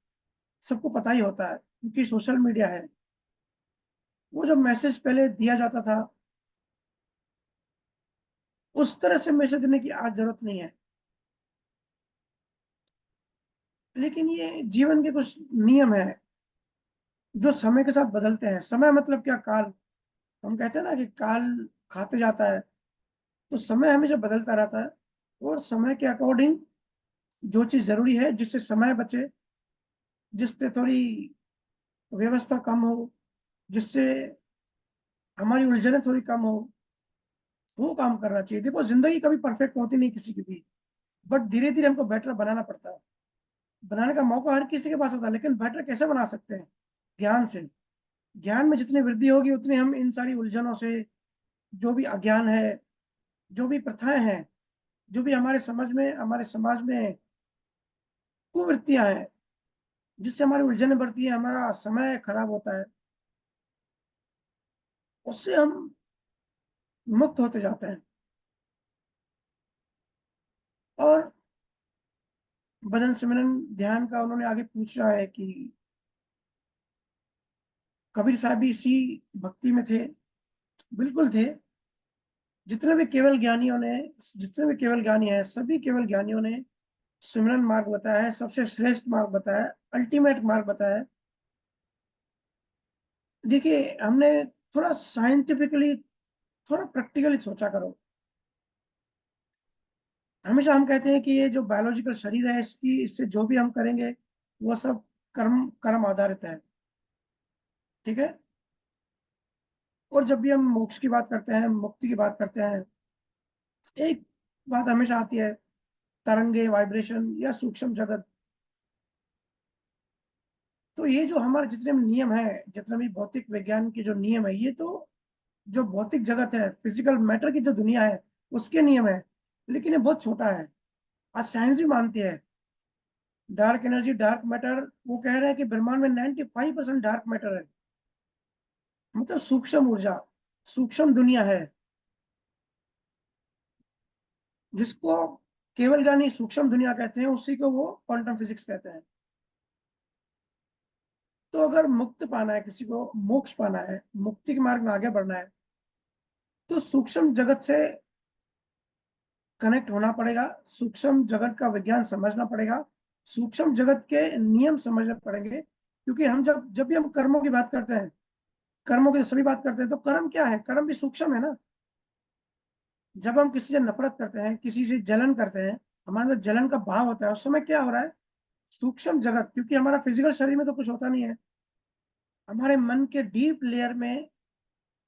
सबको पता ही होता है, क्योंकि सोशल मीडिया है। वो जो मैसेज पहले दिया जाता था, उस तरह से मैसेज देने की आज जरूरत नहीं है। लेकिन ये जीवन के कुछ नियम है जो समय के साथ बदलते हैं। समय मतलब क्या, काल। हम कहते हैं ना कि काल खाते जाता है, तो समय हमेशा बदलता रहता है। और समय के अकॉर्डिंग जो चीज जरूरी है, जिससे समय बचे, जिससे थोड़ी व्यवस्था कम हो, जिससे हमारी उलझने थोड़ी कम हो, वो काम करना चाहिए। देखो, जिंदगी कभी परफेक्ट होती नहीं किसी की भी, बट धीरे धीरे हमको बेटर बनाना पड़ता है। बनाने का मौका हर किसी के पास होता है, लेकिन बेटर कैसे बना सकते हैं? ज्ञान से। ज्ञान में जितनी वृद्धि होगी, उतनी हम इन सारी उलझनों से, जो भी अज्ञान है, जो भी प्रथाएं हैं, जो भी हमारे समझ में, हमारे समाज में कुवृत्तियां हैं, जिससे हमारी उलझन बढ़ती है, हमारा समय खराब होता है, उससे हम मुक्त होते जाते हैं। और भजन सिमरन ध्यान का उन्होंने आगे पूछा है कि कबीर साहब भी इसी भक्ति में थे। बिल्कुल थे। जितने भी केवल ज्ञानियों ने, जितने भी केवल ज्ञानी हैं, सभी केवल ज्ञानियों ने सिमरन मार्ग बताया है, सबसे श्रेष्ठ मार्ग बताया है, अल्टीमेट मार्ग बताया है। देखिए, हमने थोड़ा साइंटिफिकली, थोड़ा प्रैक्टिकली सोचा करो। हमेशा हम कहते हैं कि ये जो बायोलॉजिकल शरीर है, इसकी, इससे जो भी हम करेंगे वो सब कर्म कर्म आधारित है। ठीक है। और जब भी हम मोक्ष की बात करते हैं, मुक्ति की बात करते हैं, एक बात हमेशा आती है, तरंगे, वाइब्रेशन या सूक्ष्म जगत। तो ये जो हमारे जितने भी नियम है, जितने भी भौतिक विज्ञान के जो नियम है, ये तो जो भौतिक जगत है, फिजिकल मैटर की जो दुनिया है, उसके नियम है। लेकिन ये बहुत छोटा है। आज साइंस भी मानती है, डार्क एनर्जी, डार्क मैटर, वो कह रहे हैं कि ब्रह्मांड में 95% डार्क मैटर है, मतलब सूक्ष्म ऊर्जा, सूक्ष्म दुनिया है, जिसको केवल ज्ञानी सूक्ष्म दुनिया कहते हैं, उसी को वो क्वांटम फिजिक्स कहते हैं। तो अगर मुक्त पाना है, किसी को मोक्ष पाना है, मुक्ति के मार्ग में आगे बढ़ना है, तो सूक्ष्म जगत से कनेक्ट होना पड़ेगा, सूक्ष्म जगत का विज्ञान समझना पड़ेगा, सूक्ष्म जगत के नियम समझने पड़ेंगे, क्योंकि हम जब जब भी हम कर्मों की बात करते हैं, कर्मों की सभी बात करते हैं, तो कर्म क्या है? कर्म भी सूक्ष्म है ना। जब हम किसी से नफरत करते हैं, किसी से जलन करते हैं, हमारे अंदर जलन का भाव होता है, उस समय क्या हो रहा है? सूक्ष्म जगत, क्योंकि हमारा फिजिकल शरीर में तो कुछ होता नहीं है, हमारे मन के डीप लेयर में,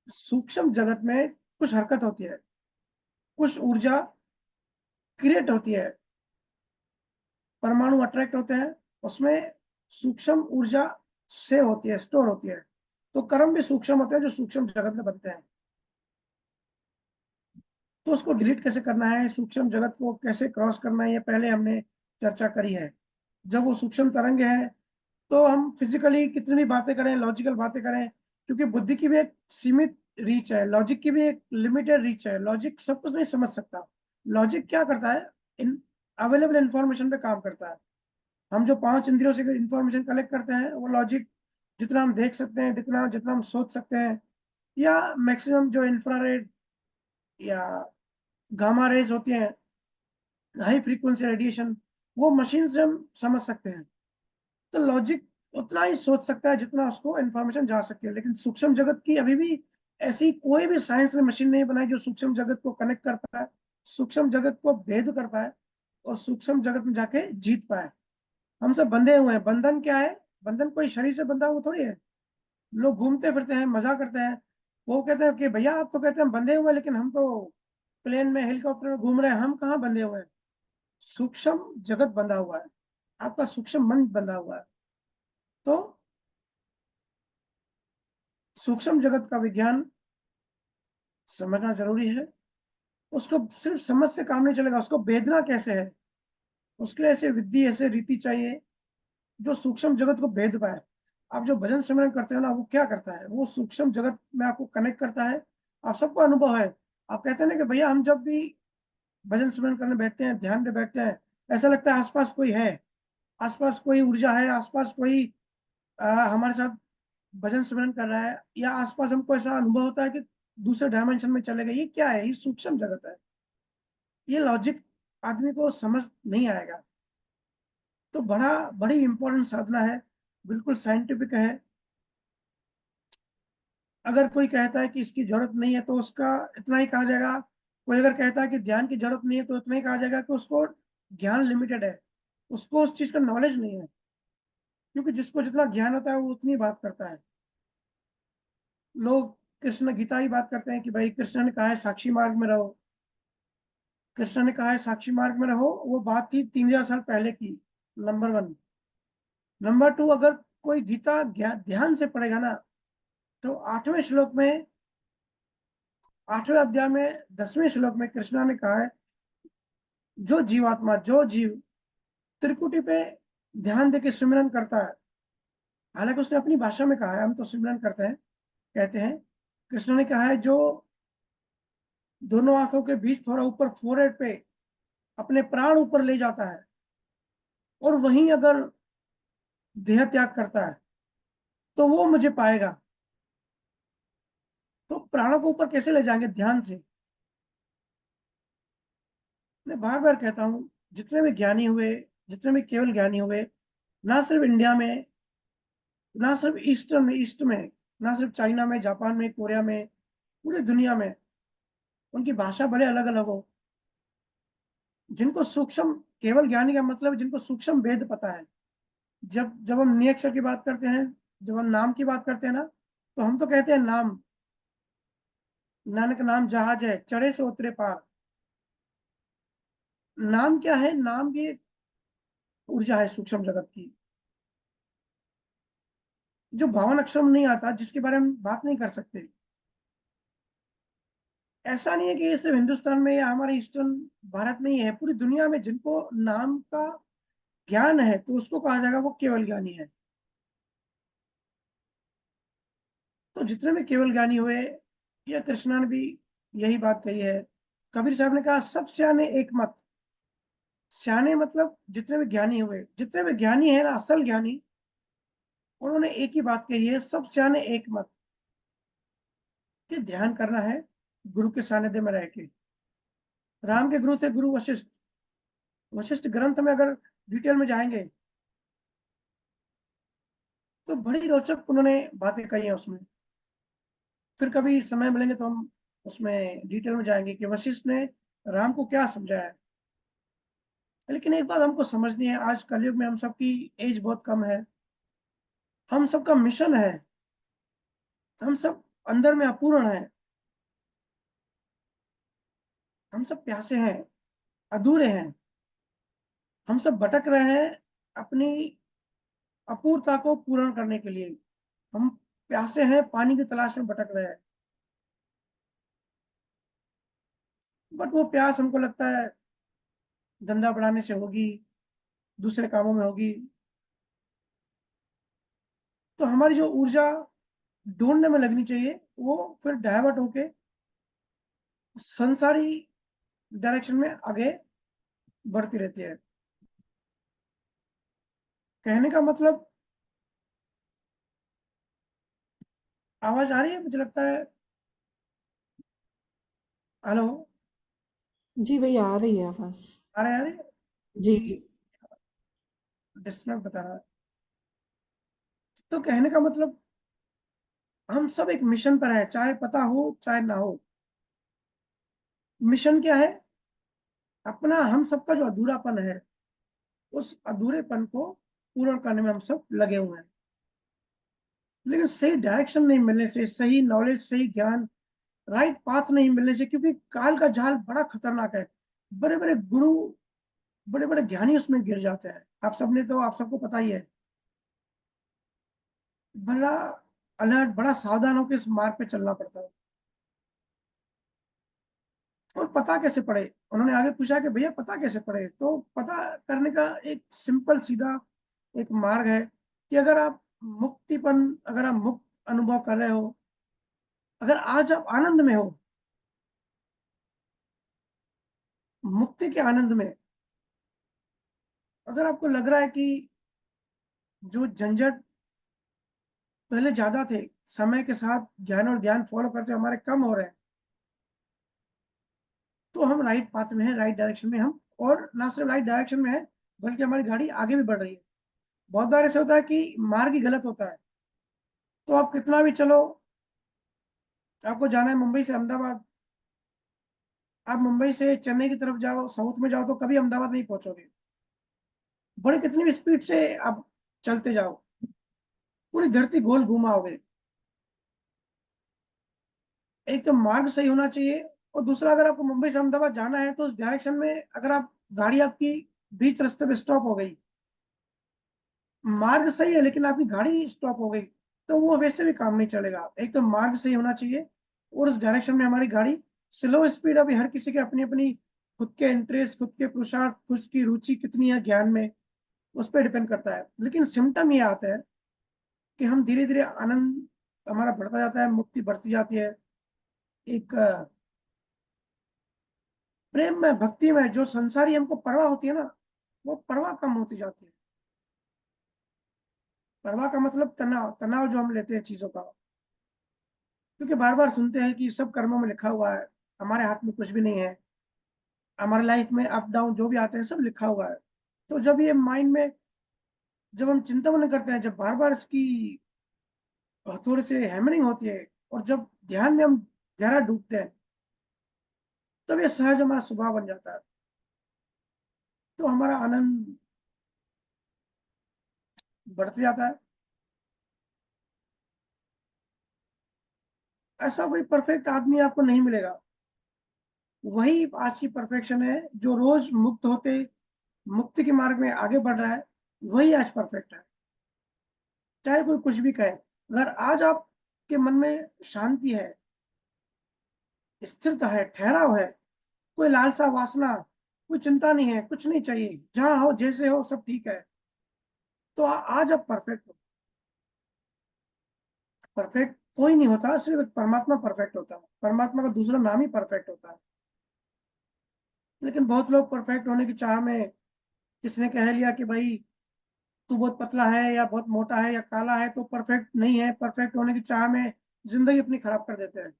सूक्ष्म जगत में कुछ हरकत होती है, कुछ ऊर्जा क्रिएट होती है, परमाणु अट्रैक्ट होते हैं, उसमें सूक्ष्म ऊर्जा से होती है, स्टोर होती है। तो कर्म भी सूक्ष्म होते हैं जो सूक्ष्म जगत में बनते हैं। तो उसको डिलीट कैसे करना है, सूक्ष्म जगत को कैसे क्रॉस करना है, ये पहले हमने चर्चा करी है। जब वो सूक्ष्म तरंग है, तो हम फिजिकली कितनी भी बातें करें, लॉजिकल बातें करें, क्योंकि बुद्धि की भी एक सीमित रीच है, लॉजिक की भी एक लिमिटेड रीच है, लॉजिक सब कुछ नहीं समझ सकता। लॉजिक क्या करता है? इन अवेलेबल इंफॉर्मेशन पे काम करता है। हम जो 5 इंद्रियों से इंफॉर्मेशन कलेक्ट करते हैं, वो लॉजिक जितना हम देख सकते हैं, जितना जितना हम सोच सकते हैं, या मैक्सिमम जो इंफ्रारेड या गामा रेज होती हैं, हाई फ्रीक्वेंसी रेडिएशन, वो मशीन से हम समझ सकते हैं। तो लॉजिक उतना ही सोच सकता है जितना उसको इंफॉर्मेशन जा सकती है, लेकिन सूक्ष्म जगत की अभी भी ऐसी कोई भी साइंस ने मशीन नहीं बनाई जो सूक्ष्म जगत को कनेक्ट कर पाए, सूक्ष्म जगत को भेद कर पाए और सूक्ष्म जगत में जाके जीत पाए। हम सब बंधे हुए हैं। बंधन क्या है? बंधन कोई शरीर से बंधा हुआ थोड़ी है। लोग घूमते फिरते हैं, मजा करते हैं, वो कहते हैं कि भैया आप तो कहते हैं हम बंधे हुए हैं, लेकिन हम तो प्लेन में, हेलीकॉप्टर में घूम रहे हैं, हम कहाँ बंधे हुए हैं? सूक्ष्म जगत बंधा हुआ है, आपका सूक्ष्म मन बंधा हुआ है। तो सूक्ष्म जगत का विज्ञान समझना जरूरी है। उसको सिर्फ समझ से काम नहीं चलेगा, उसको भेदना कैसे है, उसके लिए ऐसे विधि, ऐसे रीति चाहिए जो सूक्ष्म जगत को भेद पाए। आप जो भजन सिमरन करते हो ना, वो क्या करता है? वो सूक्ष्म जगत में आपको कनेक्ट करता है। आप सबको अनुभव है। आप कहते हैं ना कि भैया हम जब भी भजन सिमरन करने बैठते हैं, ध्यान में बैठते हैं, ऐसा लगता है आसपास कोई है, आसपास कोई ऊर्जा है, आसपास कोई हमारे साथ भजन सिमरन कर रहा है, या आसपास हमको ऐसा अनुभव होता है कि दूसरे डायमेंशन में चले गए। ये क्या है? ये सूक्ष्म जगत है। ये लॉजिक आदमी को समझ नहीं आएगा। तो बड़ी इंपॉर्टेंट साधना है, बिल्कुल साइंटिफिक है। अगर कोई कहता है कि इसकी जरूरत नहीं है, तो उसका इतना ही कहा जाएगा। कोई अगर कहता है कि ध्यान की जरूरत नहीं है, तो इतना ही कहा जाएगा कि उसको ज्ञान लिमिटेड है, उसको उस चीज का नॉलेज नहीं है। क्योंकि जिसको जितना ज्ञान होता है वो उतनी बात करता है। लोग कृष्ण गीता ही बात करते हैं कि भाई कृष्ण ने कहा है साक्षी मार्ग में रहो, कृष्ण ने कहा है साक्षी मार्ग में रहो। वो बात थी 3000 साल पहले की, नंबर 1। नंबर 2, अगर कोई गीता ध्यान से पढ़ेगा ना, तो 8वें श्लोक में, 8वें अध्याय में 10वें श्लोक में कृष्णा ने कहा है, जो जीवात्मा, जो जीव त्रिकुटी पे ध्यान देके सिमरन करता है, हालांकि उसने अपनी भाषा में कहा है, हम तो सिमरन करते हैं, कहते हैं। कृष्ण ने कहा है जो दोनों आंखों के बीच थोड़ा ऊपर फोरहेड पे अपने प्राण ऊपर ले जाता है, और वहीं अगर देह त्याग करता है, तो वो मुझे पाएगा। तो प्राणों को ऊपर कैसे ले जाएंगे? ध्यान से। मैं बार बार कहता हूं, जितने भी ज्ञानी हुए, जितने भी केवल ज्ञानी हुए, ना सिर्फ इंडिया में, ना सिर्फ ईस्ट में, ना सिर्फ चाइना में, जापान में, कोरिया में, पूरी दुनिया में, उनकी भाषा भले अलग अलग हो, जिनको सूक्ष्म, केवल ज्ञानी का मतलब जिनको सूक्ष्म भेद पता है। जब जब हम नियक्षर की बात करते हैं, जब हम नाम की बात करते हैं ना, तो हम तो कहते हैं नाम, नानक नाम जहाज है, चढ़े से उतरे पार। नाम क्या है? नाम भी एक ऊर्जा है सूक्ष्म जगत की, जो भावन अक्षर में नहीं आता, जिसके बारे में बात नहीं कर सकते। ऐसा नहीं है कि ये सिर्फ हिंदुस्तान में या हमारे ईस्टर्न भारत में ही है, पूरी दुनिया में जिनको नाम का ज्ञान है, तो उसको कहा जाएगा वो केवल ज्ञानी है। तो जितने भी केवल ज्ञानी हुए, या कृष्णा ने भी यही बात कही है। कबीर साहब ने कहा सब सियाने एक मत। सियाने मतलब जितने भी ज्ञानी हुए, जितने भी ज्ञानी है ना, असल ज्ञानी, उन्होंने एक ही बात कही है, सब सियाने एक मत, कि ध्यान करना है गुरु के सानिध्य में रह के। राम के गुरु थे गुरु वशिष्ठ। वशिष्ठ ग्रंथ में अगर डिटेल में जाएंगे, तो बड़ी रोचक उन्होंने बातें कही हैं उसमें। फिर कभी समय मिलेंगे तो हम उसमें डिटेल में जाएंगे कि वशिष्ठ ने राम को क्या समझाया है। लेकिन एक बात हमको समझनी है, आज कलयुग में हम सबकी एज बहुत कम है, हम सबका मिशन है, हम सब अंदर में अपूर्ण है, हम सब प्यासे हैं, अधूरे हैं, हम सब भटक रहे हैं अपनी अपूर्णता को पूर्ण करने के लिए। हम प्यासे हैं, पानी की तलाश में भटक रहे हैं, बट वो प्यास हमको लगता है धंधा बढ़ाने से होगी, दूसरे कामों में होगी। तो हमारी जो ऊर्जा ढूंढने में लगनी चाहिए वो फिर डाइवर्ट होके संसारी डायरेक्शन में आगे बढ़ती रहती है। कहने का मतलब, आवाज आ रही है मुझे लगता है। हेलो, जी भैया आ रही है आवाज। आ रहे हैं? जी जी। डिस्टर्ब बता रहा है। तो कहने का मतलब, हम सब एक मिशन पर है, चाहे पता हो चाहे ना हो। मिशन क्या है? अपना हम सबका जो अधूरापन है, उस अधूरेपन को पूर्ण करने में हम सब लगे हुए हैं। लेकिन सही डायरेक्शन नहीं मिलने से, सही नॉलेज, सही ज्ञान, राइट पाथ नहीं मिलने से, क्योंकि काल का जाल बड़ा खतरनाक है। बड़े बड़े गुरु, बड़े बड़े ज्ञानी उसमें गिर जाते हैं। आप सबको पता ही है। बड़ा अलर्ट, बड़ा सावधान होकर इस मार्ग पे चलना पड़ता है। और पता कैसे पड़े? उन्होंने आगे पूछा कि भैया पता कैसे पड़े? तो पता करने का एक सिंपल सीधा एक मार्ग है कि अगर आप मुक्त अनुभव कर रहे हो, अगर आज आप आनंद में हो, मुक्ति के आनंद में, अगर आपको लग रहा है कि जो झंझट पहले ज्यादा थे, समय के साथ ज्ञान और ध्यान फॉलो करते हमारे कम हो रहे हैं, तो हम राइट पाथ में है, राइट डायरेक्शन में हम। और ना सिर्फ राइट डायरेक्शन में है, बल्कि हमारी गाड़ी आगे भी बढ़ रही है। बहुत बार ऐसे होता है कि मार्ग ही गलत होता है, तो आप कितना भी चलो, आपको जाना है मुंबई से अहमदाबाद, आप मुंबई से चेन्नई की तरफ जाओ, साउथ में जाओ, तो कभी अहमदाबाद नहीं पहुंचोगे। बड़े कितनी भी स्पीड से आप चलते जाओ, पूरी धरती गोल घुमाओगे। एक तो मार्ग सही होना चाहिए, और दूसरा, अगर आपको मुंबई से अहमदाबाद जाना है तो उस डायरेक्शन में अगर आप गाड़ी आपकी बीच रास्ते पे स्टॉप हो गई, मार्ग सही है लेकिन आपकी गाड़ी स्टॉप हो गई, तो वो वैसे भी काम नहीं चलेगा। एक तो मार्ग सही होना चाहिए, और उस डायरेक्शन में हमारी गाड़ी स्लो स्पीड, अभी हर किसी के अपनी अपनी खुद के इंटरेस्ट, खुद के पुरुषार्थ, खुद की रुचि कितनी है ज्ञान में, उस पर डिपेंड करता है। लेकिन सिम्टम ये आता है कि हम धीरे धीरे आनंद हमारा बढ़ता जाता है, मुक्ति बढ़ती जाती है। एक प्रेम में, भक्ति में जो संसारी हमको परवाह होती है ना, वो परवाह कम होती जाती है। परवाह का मतलब तनाव, तनाव जो हम लेते हैं चीजों का, क्योंकि बार बार सुनते हैं कि सब कर्मों में लिखा हुआ है, हमारे हाथ में कुछ भी नहीं है, हमारे लाइफ में अप डाउन जो भी आते हैं सब लिखा हुआ है। तो जब ये माइंड में, जब हम चिंता मन करते हैं, जब बार बार इसकी थोड़ी सी हैमरिंग होती है, और जब ध्यान में हम गहरा डूबते हैं, तब ये सहज हमारा स्वभाव बन जाता है। तो हमारा आनंद बढ़ते जाता है। ऐसा कोई परफेक्ट आदमी आपको नहीं मिलेगा। वही आज की परफेक्शन है, जो रोज मुक्त होते मुक्ति के मार्ग में आगे बढ़ रहा है, वही आज परफेक्ट है। चाहे कोई कुछ भी कहे, अगर आज आपके मन में शांति है, स्थिरता है, ठहराव है, कोई लालसा वासना, कोई चिंता नहीं है, कुछ नहीं चाहिए, जहां हो जैसे हो सब ठीक है, तो आज आप परफेक्ट हो। परफेक्ट कोई नहीं होता, सिर्फ एक परमात्मा परफेक्ट होता है। परमात्मा का दूसरा नाम ही परफेक्ट होता है। लेकिन बहुत लोग परफेक्ट होने की चाह में, किसने कह लिया कि भाई तू बहुत पतला है या बहुत मोटा है या काला है तो परफेक्ट नहीं है, परफेक्ट होने की चाह में जिंदगी अपनी खराब कर देते हैं,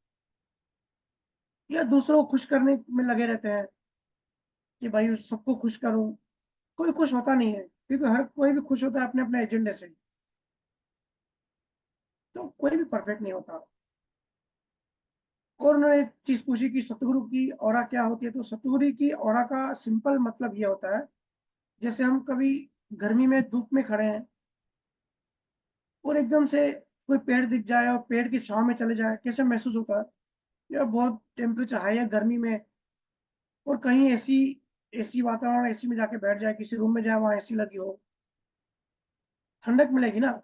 या दूसरों को खुश करने में लगे रहते हैं कि भाई सबको खुश करूं। कोई खुश होता नहीं है, क्योंकि हर कोई भी खुश होता है अपने अपने एजेंडे से। तो कोई भी परफेक्ट नहीं होता। और उन्होंने एक चीज पूछी कि सतगुरु की ऑरा क्या होती है, तो सतगुरु की ऑरा का सिंपल मतलब ये होता है, जैसे हम कभी गर्मी में धूप में खड़े हैं और एकदम से कोई पेड़ दिख जाए और पेड़ की छांव में चले जाए, कैसे महसूस होता है? या बहुत टेम्परेचर हाई है गर्मी में और कहीं एसी एसी वातावरण, एसी में जाके बैठ जाए, किसी रूम में जाए वहां एसी लगी हो, ठंडक मिलेगी ना।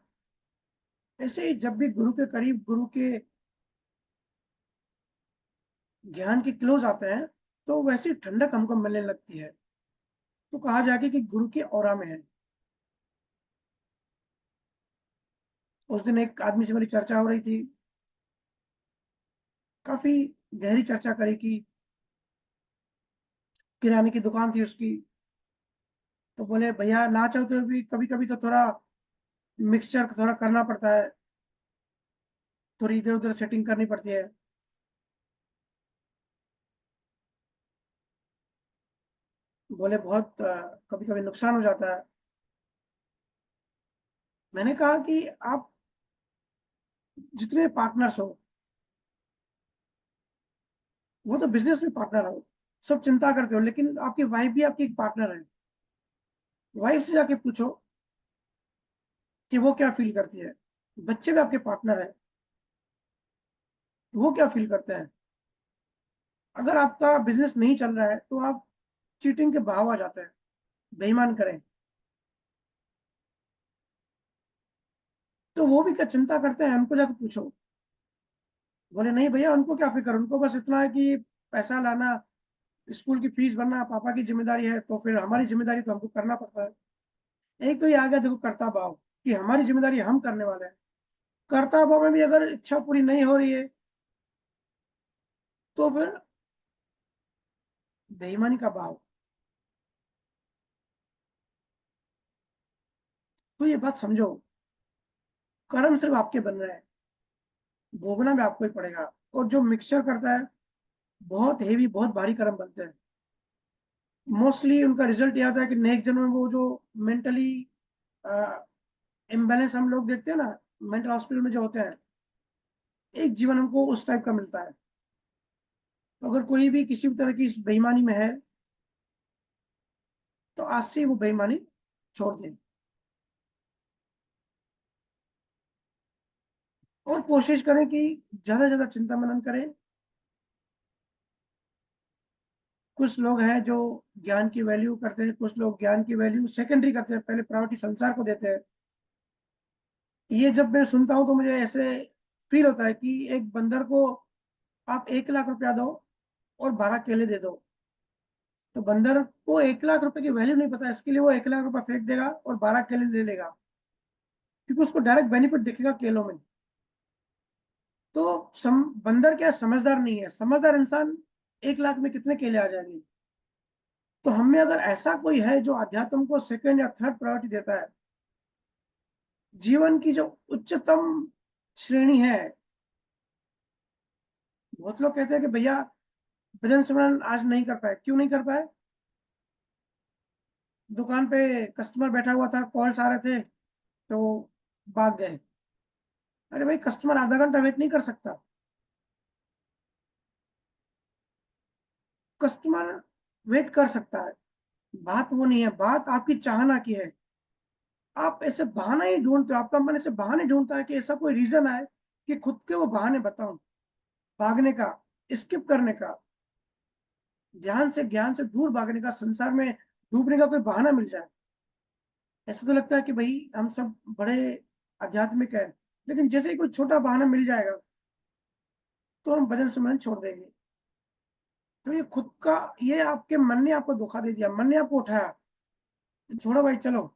ऐसे ही जब भी गुरु के करीब, गुरु के ज्ञान के क्लोज आते हैं, तो वैसी ठंडक हमको मिलने लगती है। तो कहा जाके कि गुरु के ऑरा में है। उस दिन एक आदमी से मेरी चर्चा हो रही थी, काफी गहरी चर्चा करी कि किराने की दुकान थी उसकी। तो बोले भैया ना चाहते हुए भी कभी कभी तो थोड़ा मिक्सचर थोड़ा करना पड़ता है, थोड़ी इधर उधर सेटिंग करनी पड़ती है। बोले बहुत कभी कभी नुकसान हो जाता है। मैंने कहा कि आप जितने पार्टनर्स हो, वो तो बिजनेस में पार्टनर हो, सब चिंता करते हो, लेकिन आपकी वाइफ भी आपकी एक पार्टनर है। वाइफ से जाके पूछो कि वो क्या फील करती है। बच्चे भी आपके पार्टनर है, वो क्या फील करते हैं। अगर आपका बिजनेस नहीं चल रहा है तो आप चीटिंग के भाव आ जाते हैं, बेईमान करें, तो वो भी क्या चिंता करते हैं, उनको जाके पूछो। बोले नहीं भैया उनको क्या फिक्र, उनको बस इतना है कि पैसा लाना, स्कूल की फीस भरना पापा की जिम्मेदारी है, तो फिर हमारी जिम्मेदारी तो हमको करना पड़ता है। एक तो ये आ गया देखो कर्ता भाव, कि हमारी जिम्मेदारी हम करने वाले हैं। कर्ता भाव में भी अगर इच्छा पूरी नहीं हो रही है तो फिर बेईमानी का भाव। तो ये बात समझो, कर्म सिर्फ आपके बन रहे हैं, भोगना भी आपको ही पड़ेगा। और जो मिक्सचर करता है, बहुत हेवी बहुत भारी कर्म बनते हैं। मोस्टली उनका रिजल्ट ये आता है कि नेक्स्ट जन्म में वो जो मेंटली इम्बैलेंस हम लोग देखते हैं ना, मेंटल हॉस्पिटल में जो होते हैं, एक जीवन हमको उस टाइप का मिलता है। तो अगर कोई भी किसी भी तरह की इस बेईमानी में है, तो आज से वो बेईमानी छोड़ दें और कोशिश करें कि ज्यादा से ज्यादा चिंता मनन करें। कुछ लोग हैं जो ज्ञान की वैल्यू करते हैं, कुछ लोग ज्ञान की वैल्यू सेकेंडरी करते हैं, पहले प्रायोरिटी संसार को देते हैं। ये जब मैं सुनता हूं तो मुझे ऐसे फील होता है कि एक बंदर को आप 1 लाख रुपया दो और 12 केले दे दो, तो बंदर को 1 लाख रुपए की वैल्यू नहीं पता, इसके लिए वो 1 लाख रुपया फेंक देगा और 12 केले ले लेगा, क्योंकि उसको डायरेक्ट बेनिफिट दिखेगा केलों में। तो बंदर क्या समझदार नहीं है, समझदार इंसान 1 लाख में कितने केले आ जाएंगे। तो हम में अगर ऐसा कोई है जो अध्यात्म को सेकंड या थर्ड प्रायोरिटी देता है, जीवन की जो उच्चतम श्रेणी है। बहुत लोग कहते हैं कि भैया भजन सिमरन आज नहीं कर पाए, क्यों नहीं कर पाए? दुकान पे कस्टमर बैठा हुआ था, कॉल्स आ रहे थे, तो भाग गए। अरे भाई कस्टमर आधा घंटा वेट नहीं कर सकता। कस्टमर वेट कर सकता है, बात वो नहीं है, बात आपकी चाहना की है। आप ऐसे बहाना ही ढूंढते हो, आपका मन ऐसे बहाने ढूंढता है कि ऐसा कोई रीजन आए कि खुद के वो बहाने बताऊं, भागने का, स्किप करने का, ध्यान से ज्ञान से दूर भागने का, संसार में डूबने का कोई बहाना मिल जाए। ऐसा तो लगता है कि भाई हम सब बड़े आध्यात्मिक है, लेकिन जैसे ही कोई छोटा बहाना मिल जाएगा तो हम भजन सिमरन छोड़ देंगे। तो ये खुद का, ये आपके मन ने आपको धोखा दे दिया, मन ने आपको उठाया, छोड़ो भाई चलो।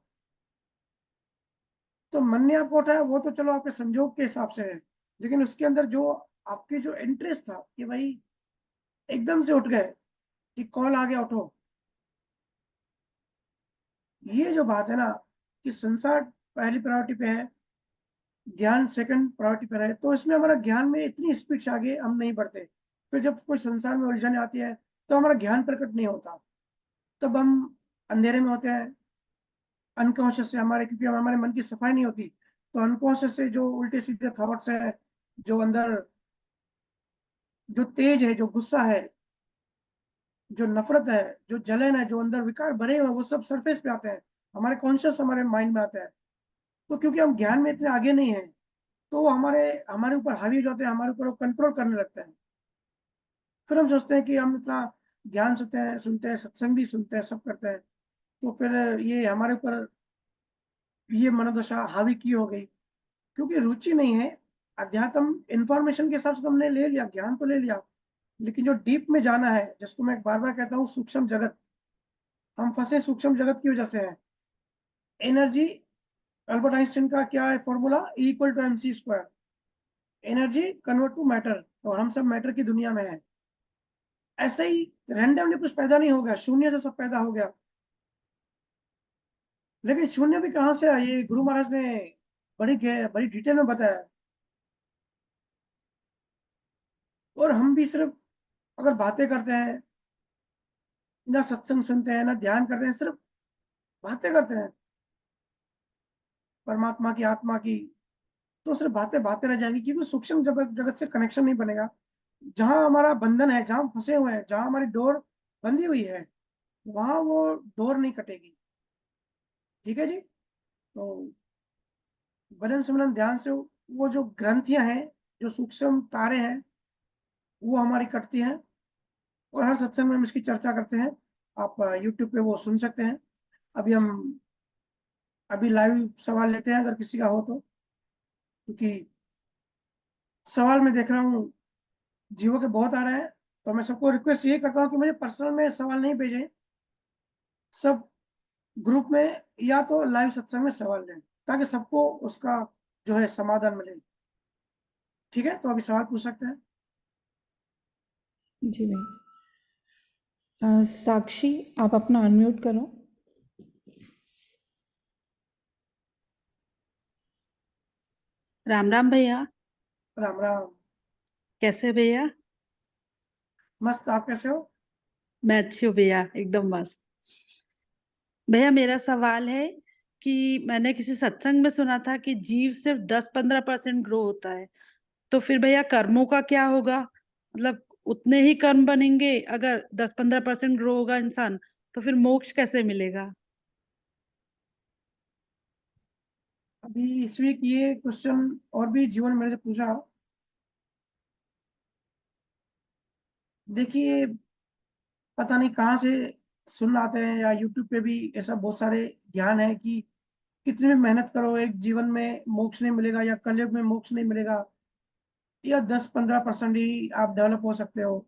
तो मन ने आपको उठाया वो तो चलो आपके संजोग के हिसाब से है, लेकिन उसके अंदर जो आपके जो इंटरेस्ट था कि भाई एकदम से उठ गए कि कॉल आ गया उठो, ये जो बात है ना कि संसार पहली प्रायोरिटी पे है, ज्ञान सेकंड प्रायोरिटी पे है, तो इसमें हमारा ज्ञान में इतनी स्पीड से आगे हम नहीं बढ़ते। फिर जब कोई संसार में उलझने आती है तो हमारा ज्ञान प्रकट नहीं होता, तब हम अंधेरे में होते हैं, अनकॉन्शियस से हमारे, क्योंकि हमारे मन की सफाई नहीं होती। तो अनकॉन्शियस से जो उल्टे सीधे थॉट्स है, जो अंदर जो तेज है, जो गुस्सा है, जो नफरत है, जो जलन है, जो अंदर विकार भरे हुए हैं, वो सब सरफेस पे आते हैं, हमारे कॉन्शियस हमारे माइंड में आते हैं। तो क्योंकि हम ज्ञान में इतने आगे नहीं है, तो वो हमारे हमारे ऊपर हावी हो जाते हैं, हमारे ऊपर कंट्रोल करने लगते हैं। फिर हम सोचते हैं कि हम इतना ज्ञान सुनते हैं, सत्संग भी सुनते हैं, सब करते हैं, तो फिर ये हमारे ऊपर ये मनोदशा हावी की हो गई, क्योंकि रुचि नहीं है। अध्यात्म इंफॉर्मेशन के हिसाब से तो हमने ले लिया, ज्ञान तो ले लिया, लेकिन जो डीप में जाना है, जिसको मैं बार बार कहता हूँ सूक्ष्म जगत, हम फंसे सूक्ष्म जगत की वजह से हैं। एनर्जी, अल्बर्ट आइंस्टाइन का क्या है formula, E = mc²। Energy convert to matter, और हम सब मैटर की दुनिया में हैं। ऐसे ही रैंडमली कुछ पैदा नहीं हो गया, शून्य से सब पैदा हो गया। लेकिन शून्य भी कहाँ से आया, ये गुरु महाराज ने बड़ी डिटेल में बताया। और हम भी सिर्फ अगर बातें करते हैं, ना सत्संग सुनते हैं, ना ध्यान करते हैं, सिर्फ बातें करते हैं परमात्मा की, आत्मा की, तो सिर्फ बातें बातें रह जाएंगी, क्योंकि सूक्ष्म जगत जगत से कनेक्शन नहीं बनेगा। जहां हमारा बंधन है, जहां हम फंसे हुए हैं, जहां हमारी डोर बंधी हुई है, वहां वो डोर नहीं कटेगी। ठीक है जी। तो भजन सिमरन ध्यान से वो जो ग्रंथियां हैं, जो सूक्ष्म तारे हैं, वो हमारी कटती हैं। और हर सत्संग में हम इसकी चर्चा करते हैं। आप यूट्यूब पे वो सुन सकते हैं। अभी हम अभी लाइव सवाल लेते हैं, अगर किसी का हो तो, क्योंकि सवाल मैं देख रहा हूँ जीवो के बहुत आ रहे हैं। तो मैं सबको रिक्वेस्ट ये करता हूँ कि मुझे पर्सनल में सवाल नहीं भेजें, सब ग्रुप में या तो लाइव सत्संग में सवाल लें, ताकि सबको उसका जो है समाधान मिले। ठीक है, तो अभी सवाल पूछ सकते हैं। जी भैया। साक्षी, आप अपना अनम्यूट करो। राम राम भैया। राम राम। कैसे भैया? मस्त, आप कैसे हो? मैं अच्छी हूँ भैया, एकदम मस्त। भैया मेरा सवाल है कि मैंने किसी सत्संग में सुना था कि जीव सिर्फ 10-15% ग्रो होता है। तो फिर भैया कर्मों का क्या होगा? मतलब उतने ही कर्म बनेंगे अगर 10-15% ग्रो होगा इंसान, तो फिर मोक्ष कैसे मिलेगा? अभी इस वीक ये क्वेश्चन और भी जीवन मेरे से पूछा। देखिए, पता नहीं कहाँ से सुन आते हैं, या यूट्यूब पे भी ऐसा बहुत सारे ज्ञान है कि कितनी भी मेहनत करो एक जीवन में मोक्ष नहीं मिलेगा, या कलयुग में मोक्ष नहीं मिलेगा, या 10-15% ही आप डेवलप हो सकते हो।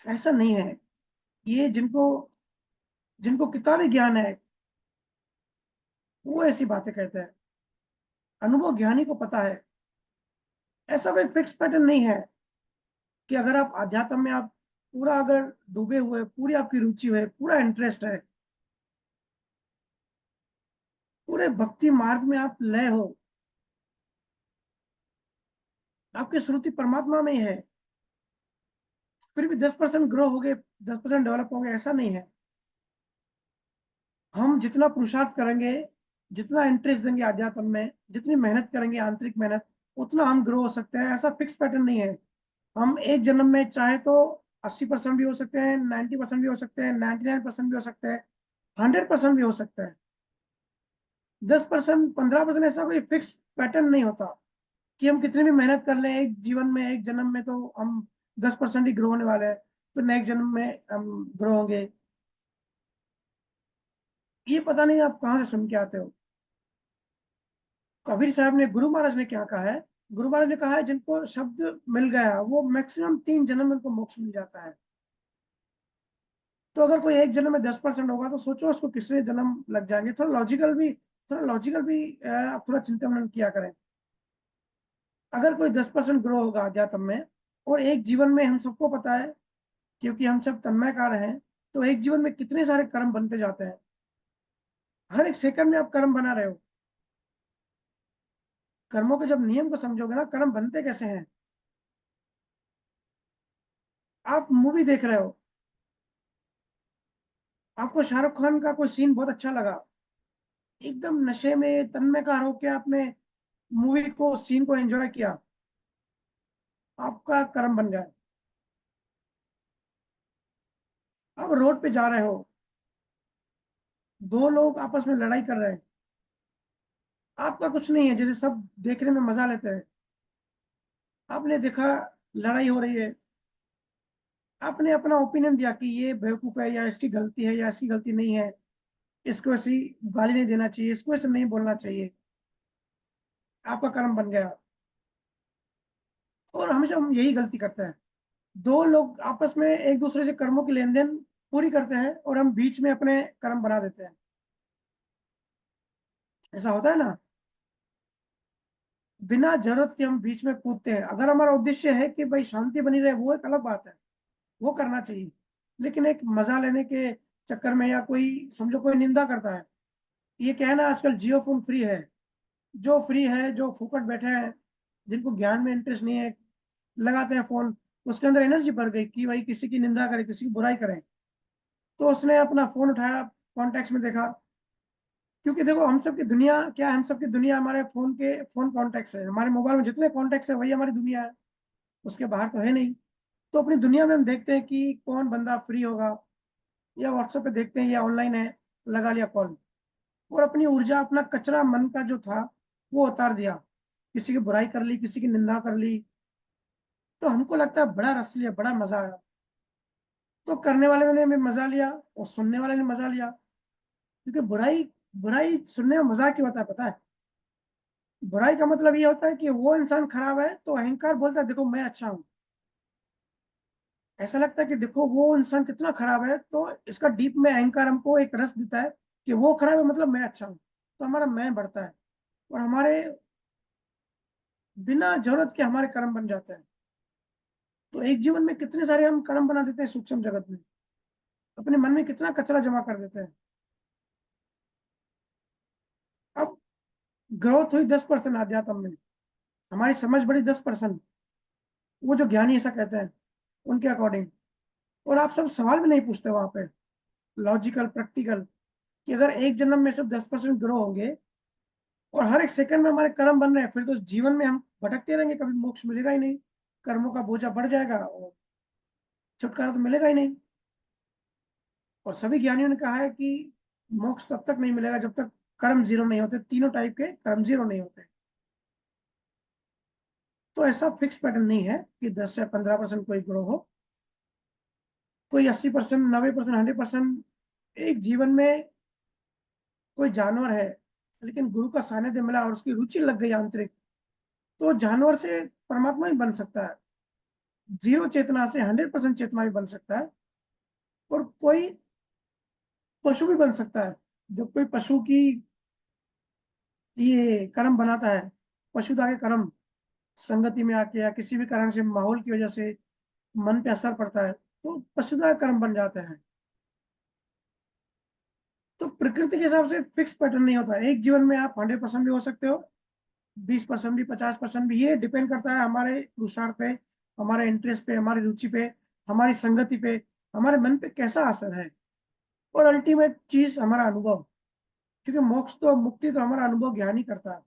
ऐसा नहीं है। ये जिनको जिनको किताबी ज्ञान है, वो ऐसी बातें कहते हैं। अनुभव ज्ञानी को पता है। ऐसा कोई फिक्स पैटर्न नहीं है कि अगर आप अध्यात्म में आप पूरा अगर डूबे हुए, पूरी आपकी रुचि है, पूरा इंटरेस्ट है, पूरे भक्ति मार्ग में आप लय हो, आपकी श्रुति परमात्मा में ही है, फिर भी 10% ग्रो हो गए, 10% डेवलप हो गए, ऐसा नहीं है। हम जितना पुरुषार्थ करेंगे, जितना इंटरेस्ट देंगे अध्यात्म में, जितनी मेहनत करेंगे आंतरिक मेहनत, उतना हम ग्रो हो सकते हैं। ऐसा फिक्स पैटर्न नहीं है। हम एक जन्म में चाहे तो 80% भी हो सकते हैं, 90% भी हो सकते हैं, 99% भी हो सकते हैं, 100% भी हो सकता है। 10%, 15%, ऐसा कोई फिक्स पैटर्न नहीं होता कि हम कितनी भी मेहनत कर लें एक जीवन में, एक जन्म में, तो हम 10% ही ग्रो होने वाले हैं, फिर नेक्स्ट जन्म में हम ग्रो होंगे। ये पता नहीं आप कहाँ से सुन के आते हो। कबीर साहब ने, गुरु महाराज ने क्या कहा है? गुरु महाराज ने कहा है जिनको शब्द मिल गया वो मैक्सिमम 3 जन्म में उनको मोक्ष मिल जाता है। तो अगर कोई एक जन्म में 10% होगा, तो सोचो उसको कितने जन्म लग जाएंगे। थोड़ा लॉजिकल भी आप थोड़ा चिंता मनन किया करें। अगर कोई 10% ग्रो होगा अध्यात्म में, और एक जीवन में, हम सबको पता है क्योंकि हम सब तन्मयकार हैं, तो एक जीवन में कितने सारे कर्म बनते जाते हैं। हर एक सेकंड में आप कर्म बना रहे हो। कर्मों के जब नियम को समझोगे ना, कर्म बनते कैसे हैं। आप मूवी देख रहे हो, आपको शाहरुख खान का कोई सीन बहुत अच्छा लगा, एकदम नशे में तन्मयकार होके आपने मूवी को, सीन को एंजॉय किया, आपका कर्म बन गया। अब रोड पे जा रहे हो, दो लोग आपस में लड़ाई कर रहे हैं, आपका कुछ नहीं है, जैसे सब देखने में मजा लेते हैं, आपने देखा लड़ाई हो रही है, आपने अपना ओपिनियन दिया कि ये बेवकूफ है, या इसकी गलती है, या इसकी गलती नहीं है, इसको ऐसी गाली नहीं देना चाहिए, इसको ऐसे नहीं बोलना चाहिए, आपका कर्म बन गया। और हमेशा हम यही गलती करते हैं, दो लोग आपस में एक दूसरे से कर्मों की लेन देन पूरी करते हैं और हम बीच में अपने कर्म बना देते हैं। ऐसा होता है ना, बिना जरूरत के हम बीच में कूदते हैं। अगर हमारा उद्देश्य है कि भाई शांति बनी रहे, वो एक अलग बात है, वो करना चाहिए। लेकिन एक मजा लेने के चक्कर में, या कोई समझो कोई निंदा करता है, ये कहना आजकल जियो फोन फ्री है, जो फ्री है, जो फुकट बैठे हैं, जिनको ज्ञान में इंटरेस्ट नहीं है, लगाते हैं फोन, उसके अंदर एनर्जी भर गई कि भाई किसी की निंदा करे, किसी की बुराई करें, तो उसने अपना फोन उठाया, कॉन्टेक्ट में देखा। क्योंकि देखो, हम सबकी दुनिया क्या है, हम सबकी दुनिया हमारे फोन कॉन्टेक्ट है, हमारे मोबाइल में जितने कॉन्टेक्ट है वही हमारी दुनिया है, उसके बाहर तो है नहीं। तो अपनी दुनिया में हम देखते हैं कि कौन बंदा फ्री होगा, या व्हाट्सएप पे देखते हैं या ऑनलाइन है, लगा लिया कॉल, और अपनी ऊर्जा, अपना कचरा मन का जो था वो उतार दिया, किसी की बुराई कर ली, किसी की निंदा कर ली, तो हमको लगता है बड़ा रस लिया, बड़ा मजा आया। तो करने वाले ने भी मजा लिया और सुनने वाले ने मजा लिया। क्योंकि बुराई बुराई सुनने में मजा क्यों होता है पता है? बुराई का मतलब ये होता है कि वो इंसान खराब है तो अहंकार बोलता है देखो मैं अच्छा हूं। ऐसा लगता है कि देखो वो इंसान कितना खराब है, तो इसका डीप में अहंकार हमको एक रस देता है कि वो खराब है मतलब मैं अच्छा हूं, तो हमारा मैं बढ़ता है, और हमारे बिना जरूरत के हमारे कर्म बन जाते हैं। तो एक जीवन में कितने सारे हम कर्म बना देते हैं सूक्ष्म जगत में, अपने मन में कितना कचरा जमा कर देते हैं। अब ग्रोथ हुई 10% आध्यात्म में, हमारी समझ बढ़ी 10%, वो जो ज्ञानी ऐसा कहते हैं उनके अकॉर्डिंग। और आप सब सवाल भी नहीं पूछते वहां पे, लॉजिकल प्रैक्टिकल, कि अगर एक जन्म में सिर्फ 10% ग्रो होंगे और हर एक सेकंड में हमारे कर्म बन रहे हैं, फिर तो जीवन में हम भटकते रहेंगे, कभी मोक्ष मिलेगा ही नहीं, कर्मों का बोझा बढ़ जाएगा और छुटकारा तो मिलेगा ही नहीं। और सभी ज्ञानियों ने कहा है कि मोक्ष तब तक नहीं मिलेगा जब तक कर्म जीरो नहीं होते, तीनों टाइप के कर्म जीरो नहीं होते। तो ऐसा फिक्स पैटर्न नहीं है कि 10 से 15% कोई ग्रो हो, कोई 80%, 90%, 100%। एक जीवन में कोई जानवर है, लेकिन गुरु का सानिध्य मिला और उसकी रुचि लग गई आंतरिक, तो जानवर से परमात्मा ही बन सकता है। जीरो चेतना से 100% चेतना भी बन सकता है। और कोई पशु भी बन सकता है। जब कोई पशु की ये कर्म बनाता है, पशुता के कर्म, संगति में आके या किसी भी कारण से, माहौल की वजह से मन पे असर पड़ता है, तो पशुता के कर्म बन जाते हैं। तो प्रकृति के हिसाब से फिक्स पैटर्न नहीं होता। एक जीवन में आप 100% भी हो सकते हो, 20% भी, 50% भी। ये डिपेंड करता है हमारे पुरुषार्थ पे, हमारे इंटरेस्ट पे, हमारी रुचि पे, हमारी संगति पे, हमारे मन पे कैसा असर है, और अल्टीमेट चीज हमारा अनुभव। क्योंकि मोक्ष तो, मुक्ति तो हमारा अनुभव ज्ञान ही करता है।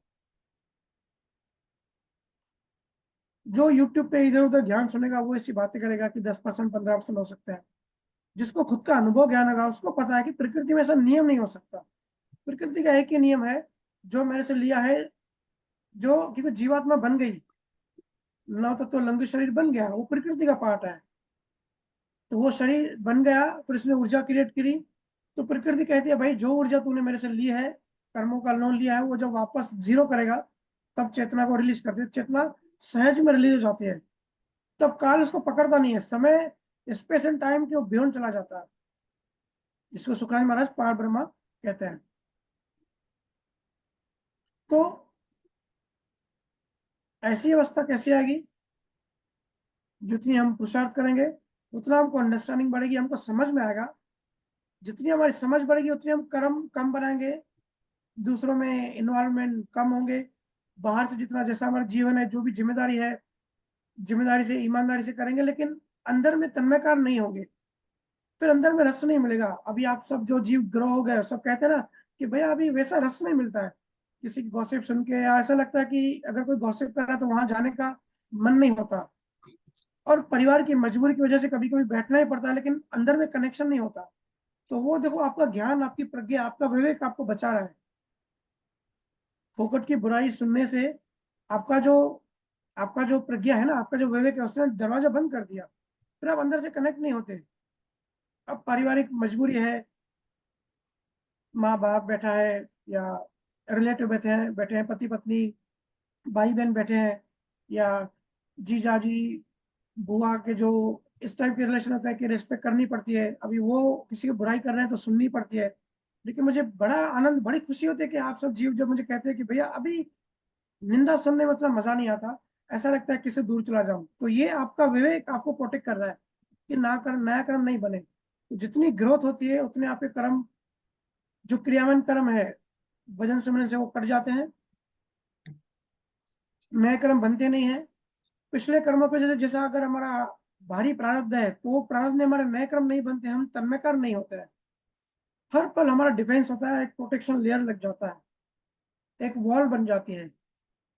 जो यूट्यूब पे इधर उधर ज्ञान सुनेगा वो ऐसी बातें करेगा कि 10%, 15% हो सकता है। जिसको खुद का अनुभव ज्ञान होगा उसको पता है कि प्रकृति में ऐसा नियम नहीं हो सकता। प्रकृति का एक ही नियम है, जो मेरे से लिया है, जो क्योंकि जीवात्मा बन गई, नौ तत्व लंग शरीर बन गया, वो प्रकृति का पार्ट है। तो वो शरीर बन गया, फिर उसने ऊर्जा क्रिएट करी, तो प्रकृति कहती है भाई जो ऊर्जा तूने मेरे से ली है, कर्मों का लोन लिया है, वो जब वापस जीरो करेगा तब चेतना को रिलीज करती है। चेतना सहज में रिलीज हो जाती है, तब काल उसको पकड़ता नहीं है, समय स्पेस एंड टाइम के बियॉन्ड चला जाता है। इसको शुक्राचार्य महाराज पार ब्रह्मा कहते हैं। तो ऐसी अवस्था कैसे आएगी? जितनी हम पुरुषार्थ करेंगे उतना हमको अंडरस्टैंडिंग बढ़ेगी, हमको समझ में आएगा। जितनी हमारी समझ बढ़ेगी उतनी हम कर्म कम बनाएंगे, दूसरों में इन्वॉल्वमेंट कम होंगे। बाहर से जितना, जैसा हमारा जीवन है, जो भी जिम्मेदारी है, जिम्मेदारी से, ईमानदारी से करेंगे, लेकिन अंदर में तन्मयकार नहीं होंगे, फिर अंदर में रस नहीं मिलेगा। अभी आप सब जो जीव ग्रह हो गए, सब कहते हैं ना कि भैया अभी वैसा रस नहीं मिलता है किसी की गॉसिप सुन के, या ऐसा लगता है कि अगर कोई गॉसिप कर रहा है तो वहां जाने का मन नहीं होता, और परिवार की मजबूरी की वजह से कभी कभी बैठना ही पड़ता है, लेकिन अंदर में कनेक्शन नहीं होता। तो वो देखो, आपका ज्ञान, आपकी प्रज्ञा, आपका विवेक आपको बचा रहा है। फोकट की बुराई सुनने से आपका जो प्रज्ञा है ना, आपका जो विवेक है, उसने दरवाजा बंद कर दिया, फिर आप अंदर से कनेक्ट नहीं होते। अब पारिवारिक मजबूरी है, माँ बाप बैठा है, या रिलेटिव बैठे हैं, पति पत्नी, भाई बहन बैठे हैं, या जीजा जी, बुआ के जो इस टाइप के रिलेशन होता है कि रिस्पेक्ट करनी पड़ती है, अभी वो किसी की बुराई कर रहे हैं तो सुननी पड़ती है। लेकिन मुझे बड़ा आनंद, बड़ी खुशी होती है कि आप सब जीव जब मुझे कहते हैं कि भैया अभी निंदा सुनने में उतना मजा नहीं आता, ऐसा लगता है किसी दूर चला जाऊं, तो ये आपका विवेक आपको प्रोटेक्ट कर रहा है कि नया कर्म नहीं बने। तो जितनी ग्रोथ होती है उतने आपके कर्म, जो क्रियान्वयन कर्म है, वजन सुमन से वो कट जाते हैं, नए कर्म बनते नहीं है। पिछले कर्मों को जैसे जैसा अगर हमारा भारी प्रारब्ध है तो वो प्रारब्ध में हमारे नए कर्म नहीं बनते, हम तन्मयकार नहीं होते हैं। हर पल हमारा डिफेंस होता है, एक प्रोटेक्शन लेयर लग जाता है, एक वॉल बन जाती है,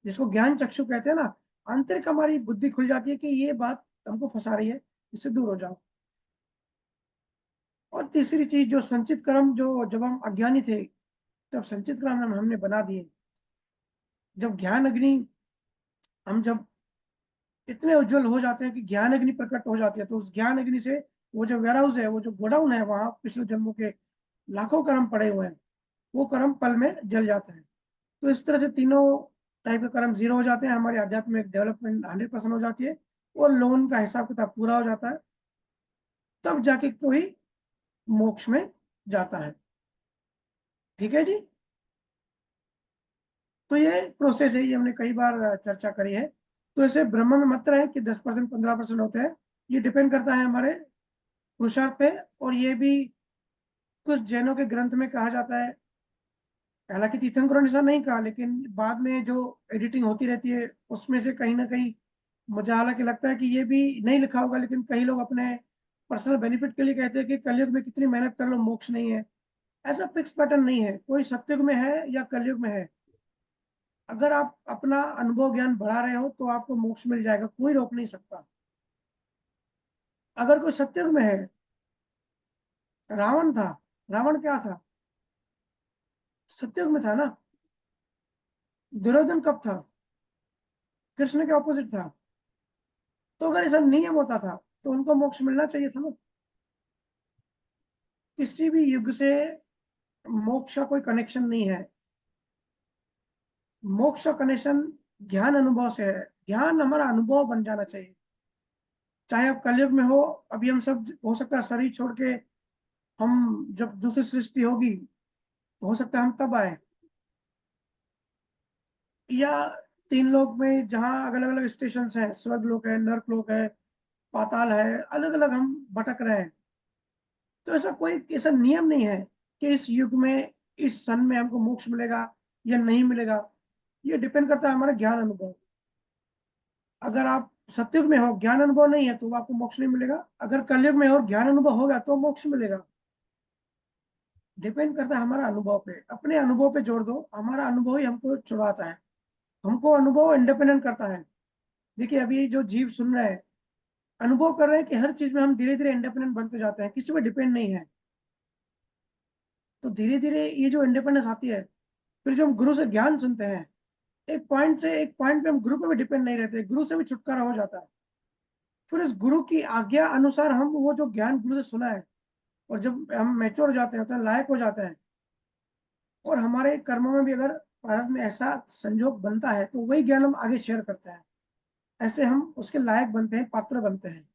जिसको ज्ञान चक्षु कहते हैं ना। आंतरिक हमारी बुद्धि खुल जाती है कि ये बात हमको फंसा रही है, इससे दूर हो जाओ। और तीसरी चीज, जो संचित कर्म, जो जब हम अज्ञानी थे तब संचित कर्म हमने बना दिए। जब ज्ञान अग्नि, हम जब इतने उज्जवल हो जाते हैं कि ज्ञान अग्नि प्रकट हो जाती है, तो उस ज्ञान अग्नि से वो जो वेयर हाउस है, वो जो गोडाउन है, वहां पिछले जन्मों के लाखों कर्म पड़े हुए हैं, वो कर्म पल में जल जाते हैं। तो इस तरह से तीनों टाइप के कर्म जीरो हो जाते हैं, हमारी आध्यात्मिक डेवलपमेंट 100% हो जाती है, और लोन का हिसाब किताब पूरा हो जाता है, तब जाके कोई मोक्ष में जाता है। ठीक है जी। तो ये प्रोसेस है, ये हमने कई बार चर्चा करी है। तो ऐसे ब्रह्म में मात्र है कि 10% 15% होते हैं, ये डिपेंड करता है हमारे पुरुषार्थ पे। और ये भी कुछ जैनों के ग्रंथ में कहा जाता है, हालांकि तीर्थंकरों ने ऐसा नहीं कहा, लेकिन बाद में जो एडिटिंग होती रहती है उसमें से कहीं ना कहीं मुझे हालांकि लगता है कि ये भी नहीं लिखा होगा, लेकिन कई लोग अपने पर्सनल बेनिफिट के लिए कहते हैं कि कलयुग में कितनी मेहनत कर लो मोक्ष नहीं है। ऐसा फिक्स पैटर्न नहीं है, कोई सत्युग में है या कलयुग में है। अगर आप अपना अनुभव ज्ञान बढ़ा रहे हो तो आपको मोक्ष मिल जाएगा, कोई रोक नहीं सकता। अगर कोई सत्युग में है, रावण था, रावण क्या था? सत्युग में था ना। दुर्योधन कब था? कृष्ण के ऑपोजिट था। तो अगर ऐसा नियम होता था तो उनको मोक्ष मिलना चाहिए था ना। किसी भी युग से मोक्ष का कोई कनेक्शन नहीं है। मोक्ष का कनेक्शन ज्ञान अनुभव से है। ज्ञान हमारा अनुभव बन जाना चाहिए, चाहे अब कलयुग में हो। अभी हम सब, हो सकता है शरीर छोड़ के हम जब दूसरी सृष्टि होगी तो हो सकता है हम तब आए, या तीन लोक में जहाँ अलग अलग स्टेशन हैं, स्वर्ग लोक है, नर्क लोक है, पाताल है, अलग अलग हम भटक रहे हैं। तो ऐसा कोई ऐसा नियम नहीं है कि इस युग में, इस सन में हमको मोक्ष मिलेगा या नहीं मिलेगा। ये डिपेंड करता है हमारे ज्ञान अनुभव। अगर आप सतयुग में हो, ज्ञान अनुभव नहीं है, तो आपको मोक्ष नहीं मिलेगा। अगर कलयुग में हो और ज्ञान अनुभव होगा तो मोक्ष मिलेगा। डिपेंड करता है हमारा अनुभव पे। अपने अनुभव पे जोड़ दो, हमारा अनुभव ही हमको छुड़ाता है। हमको अनुभव इंडिपेंडेंट करता है। देखिए अभी जो जीव सुन रहे हैं, अनुभव कर रहे हैं कि हर चीज में हम धीरे धीरे इंडिपेंडेंट बनते जाते हैं, किसी पे डिपेंड नहीं है। तो धीरे धीरे ये जो इंडिपेंडेंस आती है, फिर जो हम गुरु से ज्ञान सुनते हैं, एक पॉइंट से एक पॉइंट पे हम गुरु पे भी डिपेंड नहीं रहते, गुरु से भी छुटकारा हो जाता है। फिर इस गुरु की आज्ञा अनुसार हम वो जो ज्ञान गुरु से सुना है, और जब हम मैच्योर हो जाते हैं, तो लायक हो जाते हैं, और हमारे कर्मों में भी अगर भारत में ऐसा संजोग बनता है तो वही ज्ञान हम आगे शेयर करते हैं। ऐसे हम उसके लायक बनते हैं, पात्र बनते हैं।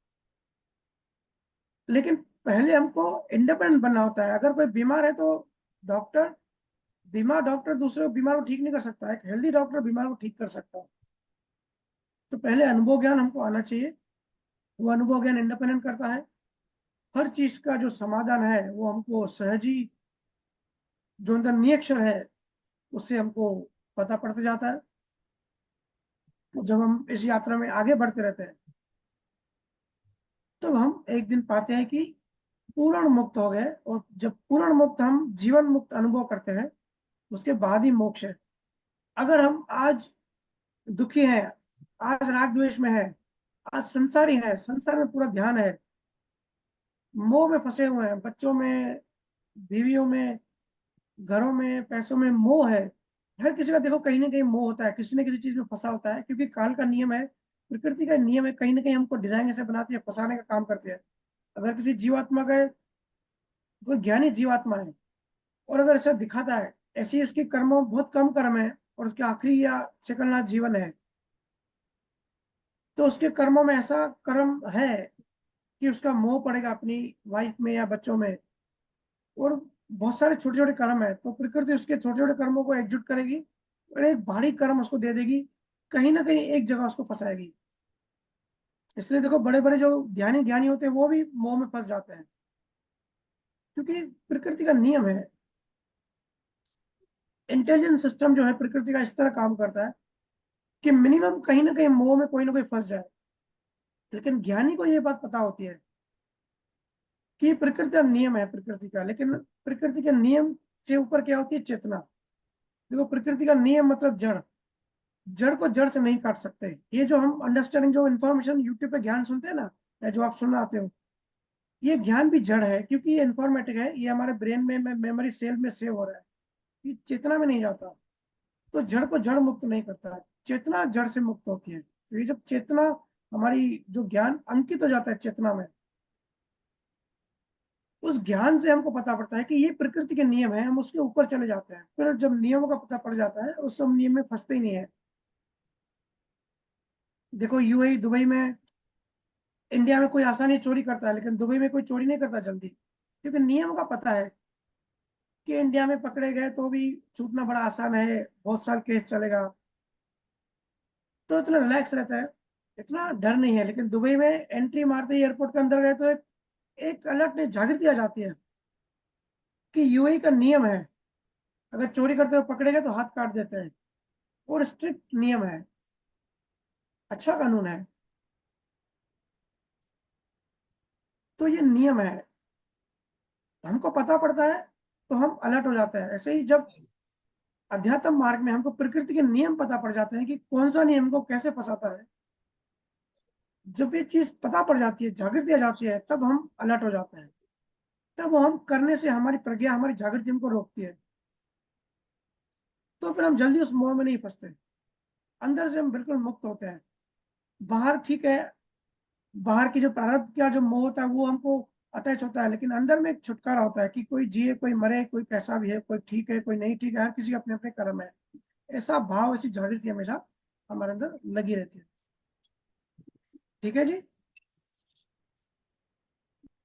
लेकिन पहले हमको इंडिपेंडेंट बनना होता है। अगर कोई बीमार है तो डॉक्टर, बीमार डॉक्टर दूसरे को बीमार को ठीक नहीं कर सकता, एक हेल्दी डॉक्टर बीमार को ठीक कर सकता है। तो पहले अनुभव ज्ञान हमको आना चाहिए, वो अनुभव ज्ञान इंडिपेंडेंट करता है। हर चीज का जो समाधान है वो हमको सहजी, जो अंदर नियक्षर है, उससे हमको पता पड़ते जाता है। तो जब हम इस यात्रा में आगे बढ़ते रहते हैं, तब हम एक दिन पाते हैं कि पूर्ण मुक्त हो गए। और जब पूर्ण मुक्त, हम जीवन मुक्त अनुभव करते हैं, उसके बाद ही मोक्ष है। अगर हम आज दुखी हैं, आज राग द्वेष में है, आज संसारी है, संसार में पूरा ध्यान है, मोह में फंसे हुए हैं, बच्चों में, बीवियों में, घरों में, पैसों में मोह है। हर किसी का देखो कहीं ना कहीं मोह होता है, किसी न किसी चीज में फंसा होता है, क्योंकि काल का नियम है, प्रकृति का नियम है, कहीं ना कहीं हमको डिजाइन ऐसे बनाती है, फंसाने का काम करती है। अगर किसी जीवात्मा का कोई ज्ञानी जीवात्मा है और अगर ऐसा दिखाता है, ऐसी उसकी कर्मों बहुत कम कर्म है और उसके आखिरी या सेकंड जीवन है, तो उसके कर्मों में ऐसा कर्म है कि उसका मोह पड़ेगा अपनी वाइफ में या बच्चों में, और बहुत सारे छोटे छोटे कर्म है, तो प्रकृति उसके छोटे छोटे कर्मों को एकजुट करेगी और एक भारी कर्म उसको दे देगी, कहीं ना कहीं एक जगह उसको फंसाएगी। इसलिए देखो बड़े बड़े जो ज्ञानी ज्ञानी होते हैं वो भी मोह में फंस जाते हैं, क्योंकि प्रकृति का नियम है। इंटेलिजेंस सिस्टम जो है प्रकृति का इस तरह काम करता है कि मिनिमम कहीं ना कहीं मोह में कोई ना कोई फंस जाए। लेकिन ज्ञानी को ये बात पता होती है कि प्रकृति का नियम है प्रकृति का, लेकिन प्रकृति के नियम से ऊपर क्या होती है? चेतना। देखो प्रकृति का नियम मतलब जड़, जड़ को जड़ से नहीं काट सकते। ये जो हम अंडरस्टैंडिंग, जो इन्फॉर्मेशन यूट्यूब पे ज्ञान सुनते हैं ना, या जो आप सुनना आते हो, ये ज्ञान भी जड़ है, क्योंकि ये इन्फॉर्मेटिव है, ये हमारे ब्रेन में मेमोरी सेल में सेव हो रहा है, ये चेतना में नहीं जाता। तो जड़ को जड़ मुक्त नहीं करता है, चेतना जड़ से मुक्त होती है। तो ये जब चेतना, हमारी जो ज्ञान अंकित हो जाता है चेतना में, उस ज्ञान से हमको पता पड़ता है कि ये प्रकृति के नियम है, हम उसके ऊपर चले जाते हैं। फिर जब नियमों का पता पड़ जाता है, उस सब नियम में फंसते ही नहीं है। देखो यूएई, दुबई में, इंडिया में कोई आसानी चोरी करता है, लेकिन दुबई में कोई चोरी नहीं करता जल्दी, क्योंकि नियम का पता है कि इंडिया में पकड़े गए तो भी छूटना बड़ा आसान है, बहुत साल केस चलेगा, तो इतना रिलैक्स रहता है, इतना डर नहीं है। लेकिन दुबई में एंट्री मारते ही एयरपोर्ट के अंदर गए तो एक अलर्ट ने जागृति आ जाती है कि यूएई का नियम है, अगर चोरी करते हुए पकड़े गए तो हाथ काट देते हैं, और स्ट्रिक्ट नियम है, अच्छा कानून है। तो ये नियम है, हमको पता पड़ता है तो हम अलर्ट हो जाते हैं। ऐसे ही जब अध्यात्म मार्ग में हमको प्रकृति के नियम पता पड़ जाते हैं कि कौन सा नियम को कैसे फंसाता है, जब ये चीज पता पड़ जाती है, जागृति आ जाती है, तब हम अलर्ट हो जाते हैं। तब हम करने से हमारी प्रज्ञा, हमारी जागृति हमको रोकती है, तो फिर हम जल्दी उस मोह में नहीं फंसते, अंदर से हम बिल्कुल मुक्त होते हैं। बाहर ठीक है, बाहर की जो प्रारब्ध का जो मोह होता है वो हमको अटैच होता है, लेकिन अंदर में एक छुटकारा होता है कि कोई जिए कोई मरे, कोई कैसा भी है, कोई ठीक है कोई नहीं ठीक है, हर किसी के अपने अपने कर्म है। ऐसा भाव, ऐसी जागृति हमेशा हमारे अंदर लगी रहती है। ठीक है जी।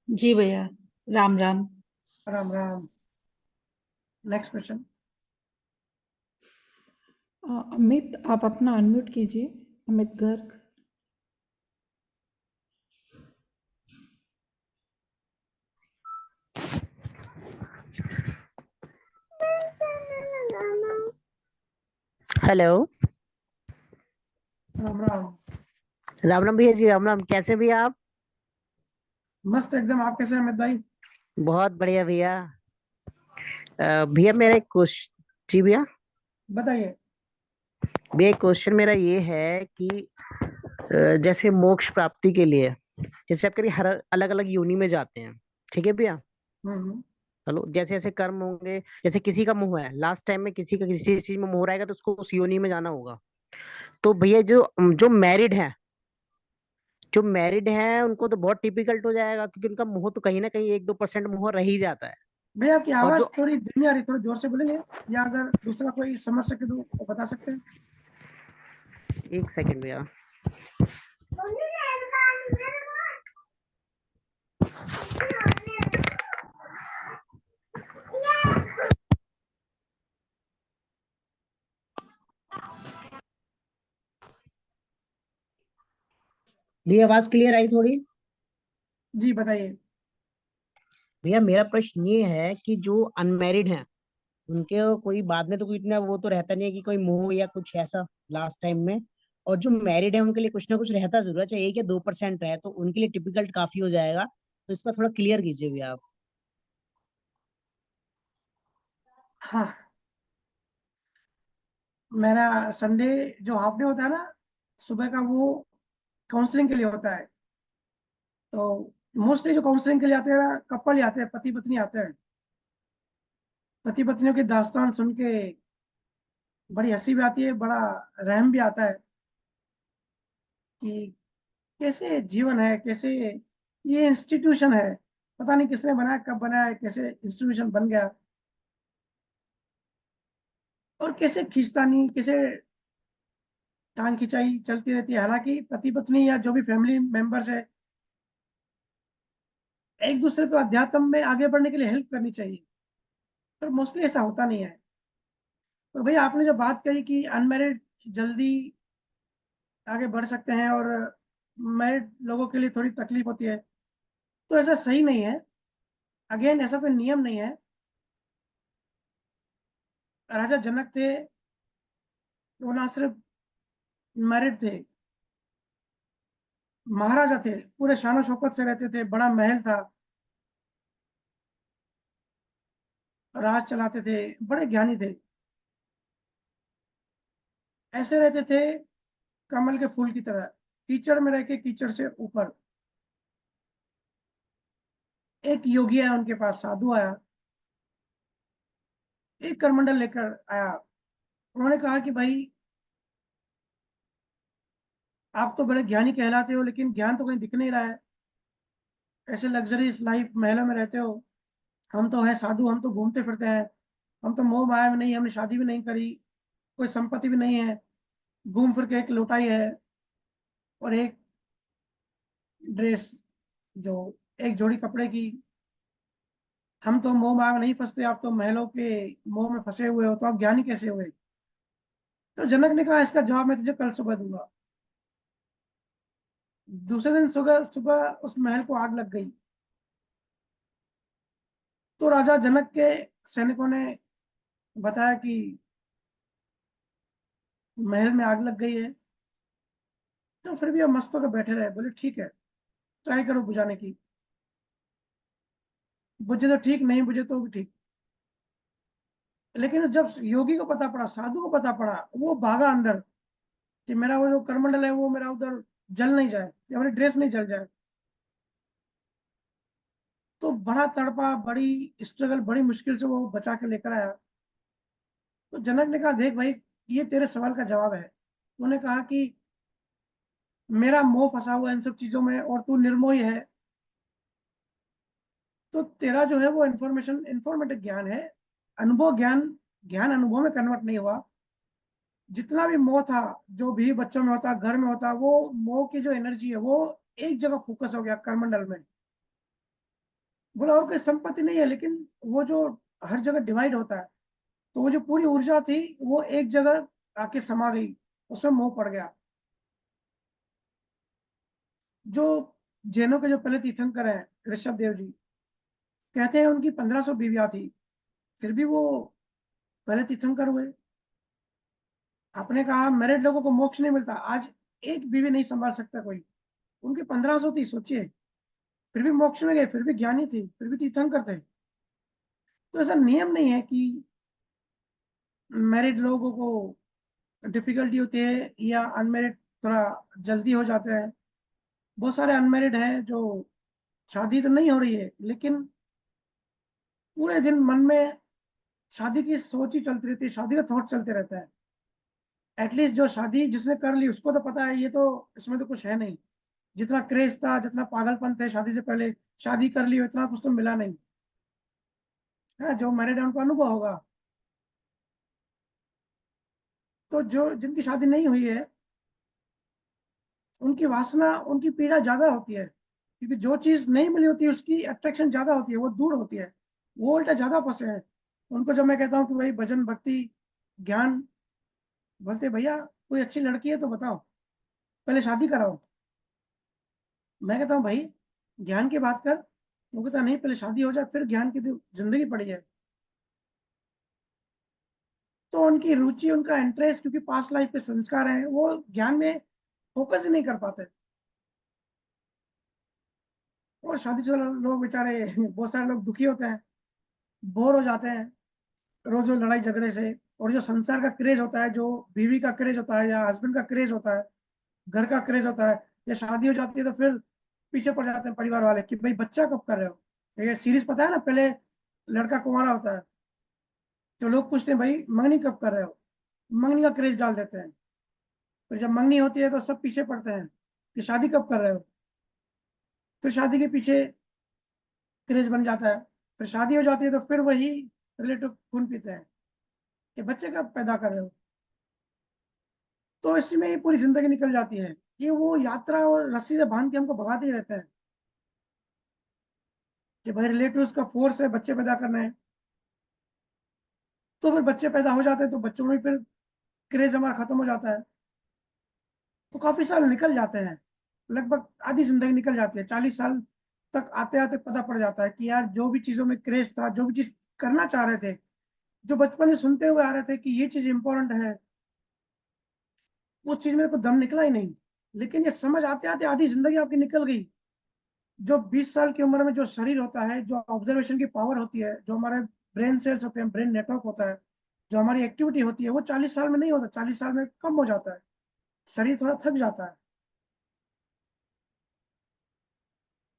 जी भैया, राम राम। राम राम। Next question. अमित, आप अपना अनम्यूट कीजिए। अमित गर्ग। हेलो। राम राम। राम राम भैया जी, राम राम। कैसे भैया आप? मस्त एकदम। आप कैसे हैं अमित भाई? बहुत बढ़िया भैया। भैया मेरा एक क्वेश्चन। जी भैया। बताइए। भैया एक क्वेश्चन मेरा ये है कि जैसे मोक्ष प्राप्ति के लिए, जैसे आप कभी हर अलग अलग योनि में जाते हैं, ठीक है भैया? हम्म। हेलो। जैसे जैसे कर्म होंगे, जैसे किसी का मुंह है, लास्ट टाइम में किसी का किसी चीज में मुंह रहेगा तो उसको उस योनि में जाना होगा। तो भैया जो जो मैरिड है, जो मैरिड है उनको तो बहुत डिफिकल्ट हो जाएगा, क्योंकि उनका मुंह तो कहीं ना कहीं 1-2% मुंह रह ही जाता है। भैया आपकी और आवाज जो थोड़ी धीमी आ रही, थोड़ी जोर से बोलेंगे, या अगर दूसरा कोई समझ सके तो बता सकते हैं। एक सेकंड भैया। ये आवाज क्लियर आई थोड़ी? जी बताइए। भैया मेरा प्रश्न ये है कि जो अनमैरिड हैं, उनके कोई बाद में तो कोई इतना वो तो रहता नहीं है कि कोई मोह या कुछ ऐसा लास्ट टाइम में। और जो मैरिड है उनके लिए कुछ ना कुछ रहता जरूर है, चाहे 1 या 2% रहे, तो उनके लिए डिफिकल्ट काफी हो जाएगा। तो इसका थोड़ा क्लियर कीजिए भैया आप। हाँ, मेरा संडे जो हाफ डे होता है ना सुबह का, वो काउंसलिंग के लिए होता है। तो मोस्टली जो काउंसलिंग के लिए आते हैं ना, कपल ही आते हैं, पति पत्नी आते हैं। पति पत्नियों की दास्तान सुन के बड़ी हंसी भी आती है, बड़ा रहम भी आता है कि कैसे जीवन है, कैसे ये इंस्टीट्यूशन है, पता नहीं किसने बनाया, कब बनाया, कैसे इंस्टीट्यूशन बन गया, और कैसे खींचतानी, कैसे टांग खिंचाई चलती रहती है। हालांकि पति पत्नी या जो भी फैमिली मेंबर्स है, एक दूसरे को अध्यात्म में आगे बढ़ने के लिए हेल्प करनी चाहिए, पर मोस्टली ऐसा होता नहीं है। तो भैया आपने जो बात कही कि अनमैरिड जल्दी आगे बढ़ सकते हैं और मैरिड लोगों के लिए थोड़ी तकलीफ होती है, तो ऐसा सही नहीं है। अगेन ऐसा कोई नियम नहीं है। राजा जनक थे, वो ना सिर्फ मैरिड थे, महाराजा थे, पूरे शान शौकत से रहते थे, बड़ा महल था, राज चलाते थे, बड़े ज्ञानी थे। ऐसे रहते थे कमल के फूल की तरह, कीचड़ में रह के कीचड़ से ऊपर। एक योगी आया उनके पास, साधु आया, एक करमंडल लेकर आया। उन्होंने कहा कि भाई आप तो बड़े ज्ञानी कहलाते हो, लेकिन ज्ञान तो कहीं दिख नहीं रहा है, ऐसे लग्जरीज लाइफ महलों में रहते हो। हम तो है साधु, हम तो घूमते फिरते हैं, हम तो मोह माया में नहीं, हमने शादी भी नहीं करी, कोई संपत्ति भी नहीं है, घूम फिर के एक लौटाई है और एक ड्रेस, जो एक जोड़ी कपड़े की। हम तो मोह माया में नहीं फंसते, आप तो महलों के मोह में फंसे हुए हो, तो आप ज्ञानी कैसे हुए? तो जनक ने कहा इसका जवाब मैं तुझे कल सुबह दूंगा। दूसरे दिन सुबह सुबह उस महल को आग लग गई। तो राजा जनक के सैनिकों ने बताया कि महल में आग लग गई है। तो फिर भी अब मस्त होकर बैठे रहे, बोले ठीक है, ट्राई करो बुझाने की, बुझे तो ठीक, नहीं बुझे तो भी ठीक। लेकिन जब योगी को पता पड़ा, साधु को पता पड़ा, वो भागा अंदर कि मेरा वो जो करमंडल है वो मेरा उधर जल नहीं जाए या मेरी ड्रेस नहीं जल जाए। तो बड़ा तड़पा, बड़ी स्ट्रगल, बड़ी मुश्किल से वो बचा के लेकर आया। तो जनक ने कहा देख भाई, ये तेरे सवाल का जवाब है। उन्होंने कहा कि मेरा मोह फंसा हुआ है इन सब चीजों में और तू निर्मोही है, तो तेरा जो है वो इंफॉर्मेशन इंफॉर्मेटिव ज्ञान है, अनुभव ज्ञान, ज्ञान अनुभव में कन्वर्ट नहीं हुआ। जितना भी मोह था, जो भी बच्चों में होता, घर में होता, वो मोह की जो एनर्जी है वो एक जगह फोकस हो गया करमंडल में। बोला और कोई संपत्ति नहीं है, लेकिन वो जो हर जगह डिवाइड होता है, तो वो जो पूरी ऊर्जा थी वो एक जगह आके समा गई, उसमें मोह पड़ गया। जो जैनों के जो पहले तीर्थंकर हैं ऋषभ देव जी, कहते हैं उनकी 1500 बीवियां थी, फिर भी वो पहले तीर्थंकर हुए। आपने कहा मैरिड लोगों को मोक्ष नहीं मिलता, आज एक बीवी नहीं संभाल सकता कोई, उनकी 1500 थी, सोचिए, फिर भी मोक्ष में गए, फिर भी ज्ञानी थे, फिर भी तीर्थंकर थे। तो ऐसा नियम नहीं है कि मैरिड लोगों को डिफिकल्टी होती है या अनमेरिड थोड़ा जल्दी हो जाते हैं। बहुत सारे अनमेरिड हैं जो शादी तो नहीं हो रही है, लेकिन पूरे दिन मन में शादी की सोच ही चलती रहती है, शादी का थॉट चलते रहता है। एटलीस्ट जो शादी जिसने कर ली उसको तो पता है ये तो, इसमें तो कुछ है नहीं, जितना क्रेज था, जितना पागलपन थे शादी से पहले, शादी कर ली इतना कुछ तो मिला नहीं है। जो मैरिड है उनको अनुभव होगा। तो जो जिनकी शादी नहीं हुई है, उनकी वासना, उनकी पीड़ा ज्यादा होती है, क्योंकि जो चीज नहीं मिली होती है उसकी अट्रैक्शन ज्यादा होती है, वो दूर होती है, वो उल्टा ज्यादा फंसे हैं। उनको जब मैं कहता हूँ कि भाई भजन भक्ति ज्ञान, बोलते भैया कोई अच्छी लड़की है तो बताओ, पहले शादी कराओ। मैं कहता हूँ भाई ज्ञान की बात कर, वो कहता नहीं पहले शादी हो जाए फिर ज्ञान की तो जिंदगी पड़ी है। तो उनकी रुचि, उनका इंटरेस्ट, क्योंकि पास्ट लाइफ के संस्कार हैं, वो ज्ञान में फोकस ही नहीं कर पाते। और शादीशुदा लोग बेचारे बहुत सारे लोग दुखी होते हैं, बोर हो जाते हैं रोज रोज लड़ाई झगड़े से। और जो संसार का क्रेज होता है, जो बीवी का क्रेज होता है या हस्बैंड का क्रेज होता है, घर का क्रेज होता है, या शादी हो जाती है तो फिर पीछे पड़ जाते हैं परिवार वाले कि भाई बच्चा कब कर रहे हो। ये सीरीज पता है ना, पहले लड़का कुंवारा होता है तो लोग पूछते हैं भाई मंगनी कब कर रहे हो, मंगनी का क्रेज डाल देते हैं। फिर जब मंगनी होती है तो सब पीछे पड़ते हैं कि शादी कब कर रहे हो। फिर शादी के पीछे क्रेज बन जाता है। फिर शादी हो जाती है तो फिर वही रिलेटिव खून पीते हैं कि बच्चे कब पैदा कर रहे हो। तो इसमें ये पूरी जिंदगी निकल जाती है कि वो यात्रा और रस्सी से बांध के हमको भगाते ही रहते हैं कि भाई रिलेटिव्स का फोर्स है बच्चे पैदा करना है। तो फिर बच्चे पैदा हो जाते हैं तो बच्चों में फिर क्रेज हमारा खत्म हो जाता है। तो काफी साल निकल जाते हैं, लगभग आधी जिंदगी निकल जाती है, 40 साल तक आते आते पता पड़ जाता है कि यार जो भी चीजों में क्रेज था, जो भी चीज करना चाह रहे थे, जो बचपन से सुनते हुए आ रहे थे कि ये चीज इंपॉर्टेंट है, उस चीज में को दम निकला ही नहीं। लेकिन ये समझ आते आते आधी जिंदगी आपकी निकल गई। जो 20 साल की उम्र में जो शरीर होता है, जो ऑब्जर्वेशन की पावर होती है, जो हमारे ब्रेन सेल्स होते हैं, ब्रेन नेटवर्क होता है, जो हमारी एक्टिविटी होती है, वो 40 साल में नहीं होता, 40 साल में कम हो जाता है। शरीर थोड़ा थक जाता है।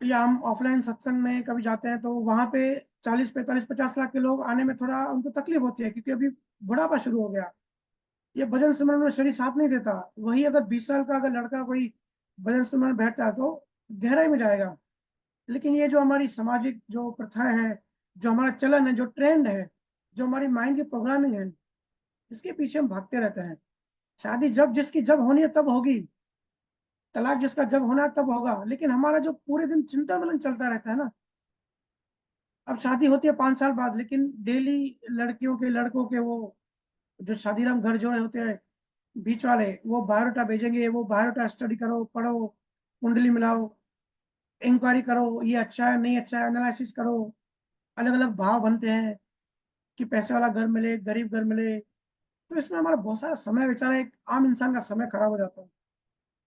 या हम ऑफलाइन सत्संग में कभी जाते हैं तो वहां पे 40 45 50 लाख के लोग आने में थोड़ा उनको तकलीफ होती है क्योंकि अभी बुढ़ापा शुरू हो गया। ये भजन सिमरन में शरीर साथ नहीं देता। वही अगर 20 साल का अगर लड़का कोई भजन सिमरन में बैठता है तो गहराई में जाएगा। लेकिन ये जो हमारी सामाजिक जो प्रथाएं हैं, जो हमारा चलन है, जो ट्रेंड है, जो हमारी माइंड की प्रोग्रामिंग है, इसके पीछे हम भागते रहते हैं। शादी जब जिसकी जब होनी है तब होगी, तलाक जिसका जब होना है तब होगा, लेकिन हमारा जो पूरे दिन चिंता मनन चलता रहता है ना। अब शादी होती है 5 साल बाद, लेकिन डेली लड़कियों के लड़कों के वो जो शादीराम घर जोड़े होते हैं बीच वाले, वो बायोडाटा भेजेंगे, वो बायोडाटा स्टडी करो, पढ़ो, कुंडली मिलाओ, इंक्वायरी करो, ये अच्छा है नहीं अच्छा है, एनालिसिस करो। अलग अलग भाव बनते हैं कि पैसे वाला घर मिले, गरीब घर मिले। तो इसमें हमारा बहुत सारा समय, बेचारा एक आम इंसान का समय खराब हो जाता है।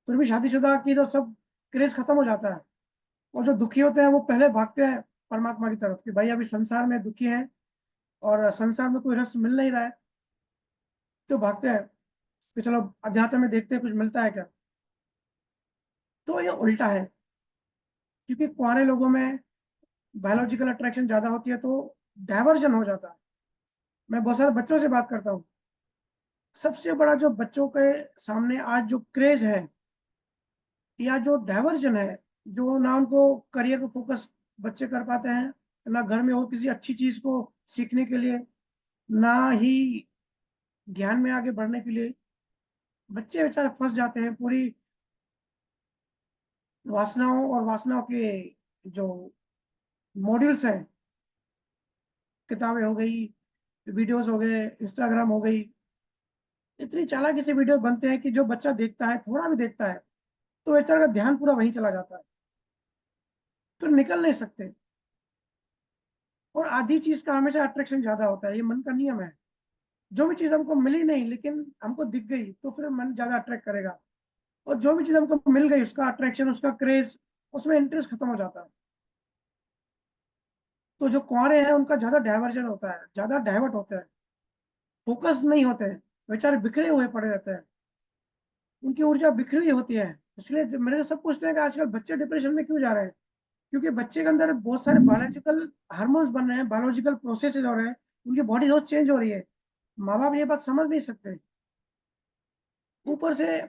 फिर भी शादीशुदा की तो सब क्रेज खत्म हो जाता है। और जो दुखी होते हैं वो पहले भागते हैं परमात्मा की तरफ कि भाई अभी संसार में दुखी हैं और संसार में कोई रस मिल नहीं रहा है। तो भागते हैं कि चलो अध्यात्म में देखते हैं कुछ मिलता है क्या। तो ये उल्टा है, क्योंकि कुंवारे लोगों में बायोलॉजिकल अट्रैक्शन ज्यादा होती है तो डायवर्जन हो जाता है। मैं बहुत सारे बच्चों से बात करता हूँ। सबसे बड़ा जो बच्चों के सामने आज जो क्रेज है या जो डायवर्जन है, जो ना उनको करियर पे फोकस बच्चे कर पाते हैं, ना घर में और किसी अच्छी चीज को सीखने के लिए, ना ही ज्ञान में आगे बढ़ने के लिए। बच्चे बेचारे फंस जाते हैं पूरी वासनाओं और वासनाओं के जो मॉड्यूल्स हैं, किताबें हो गई, वीडियोस हो गए, इंस्टाग्राम हो गई। इतनी चालाकी से वीडियो बनते हैं कि जो बच्चा देखता है, थोड़ा भी देखता है, तो बेचारे का ध्यान पूरा वहीं चला जाता है, तो निकल नहीं सकते। और आधी चीज का हमेशा अट्रैक्शन ज्यादा होता है, ये मन का नियम है। जो भी चीज हमको मिली नहीं लेकिन हमको दिख गई तो फिर मन ज्यादा अट्रैक्ट करेगा। और जो भी चीज हमको मिल गई उसका अट्रैक्शन, उसका क्रेज, उसमें इंटरेस्ट खत्म हो जाता है। तो जो कुंवारे हैं उनका ज्यादा डाइवर्जन होता है, ज्यादा डाइवर्ट होता है, फोकस नहीं होते हैं, बेचारे बिखरे हुए पड़े रहते हैं, उनकी ऊर्जा बिखरी हुई होती है। इसलिए मेरे से सब पूछते हैं कि आजकल बच्चे डिप्रेशन में क्यों जा रहे हैं। क्योंकि बच्चे के अंदर बहुत सारे बायोलॉजिकल हार्मोन्स बन रहे हैं, बायोलॉजिकल प्रोसेसेस हो रहे हैं, उनकी बॉडी रोज चेंज हो रही है। माँ बाप ये बात समझ नहीं सकते। ऊपर से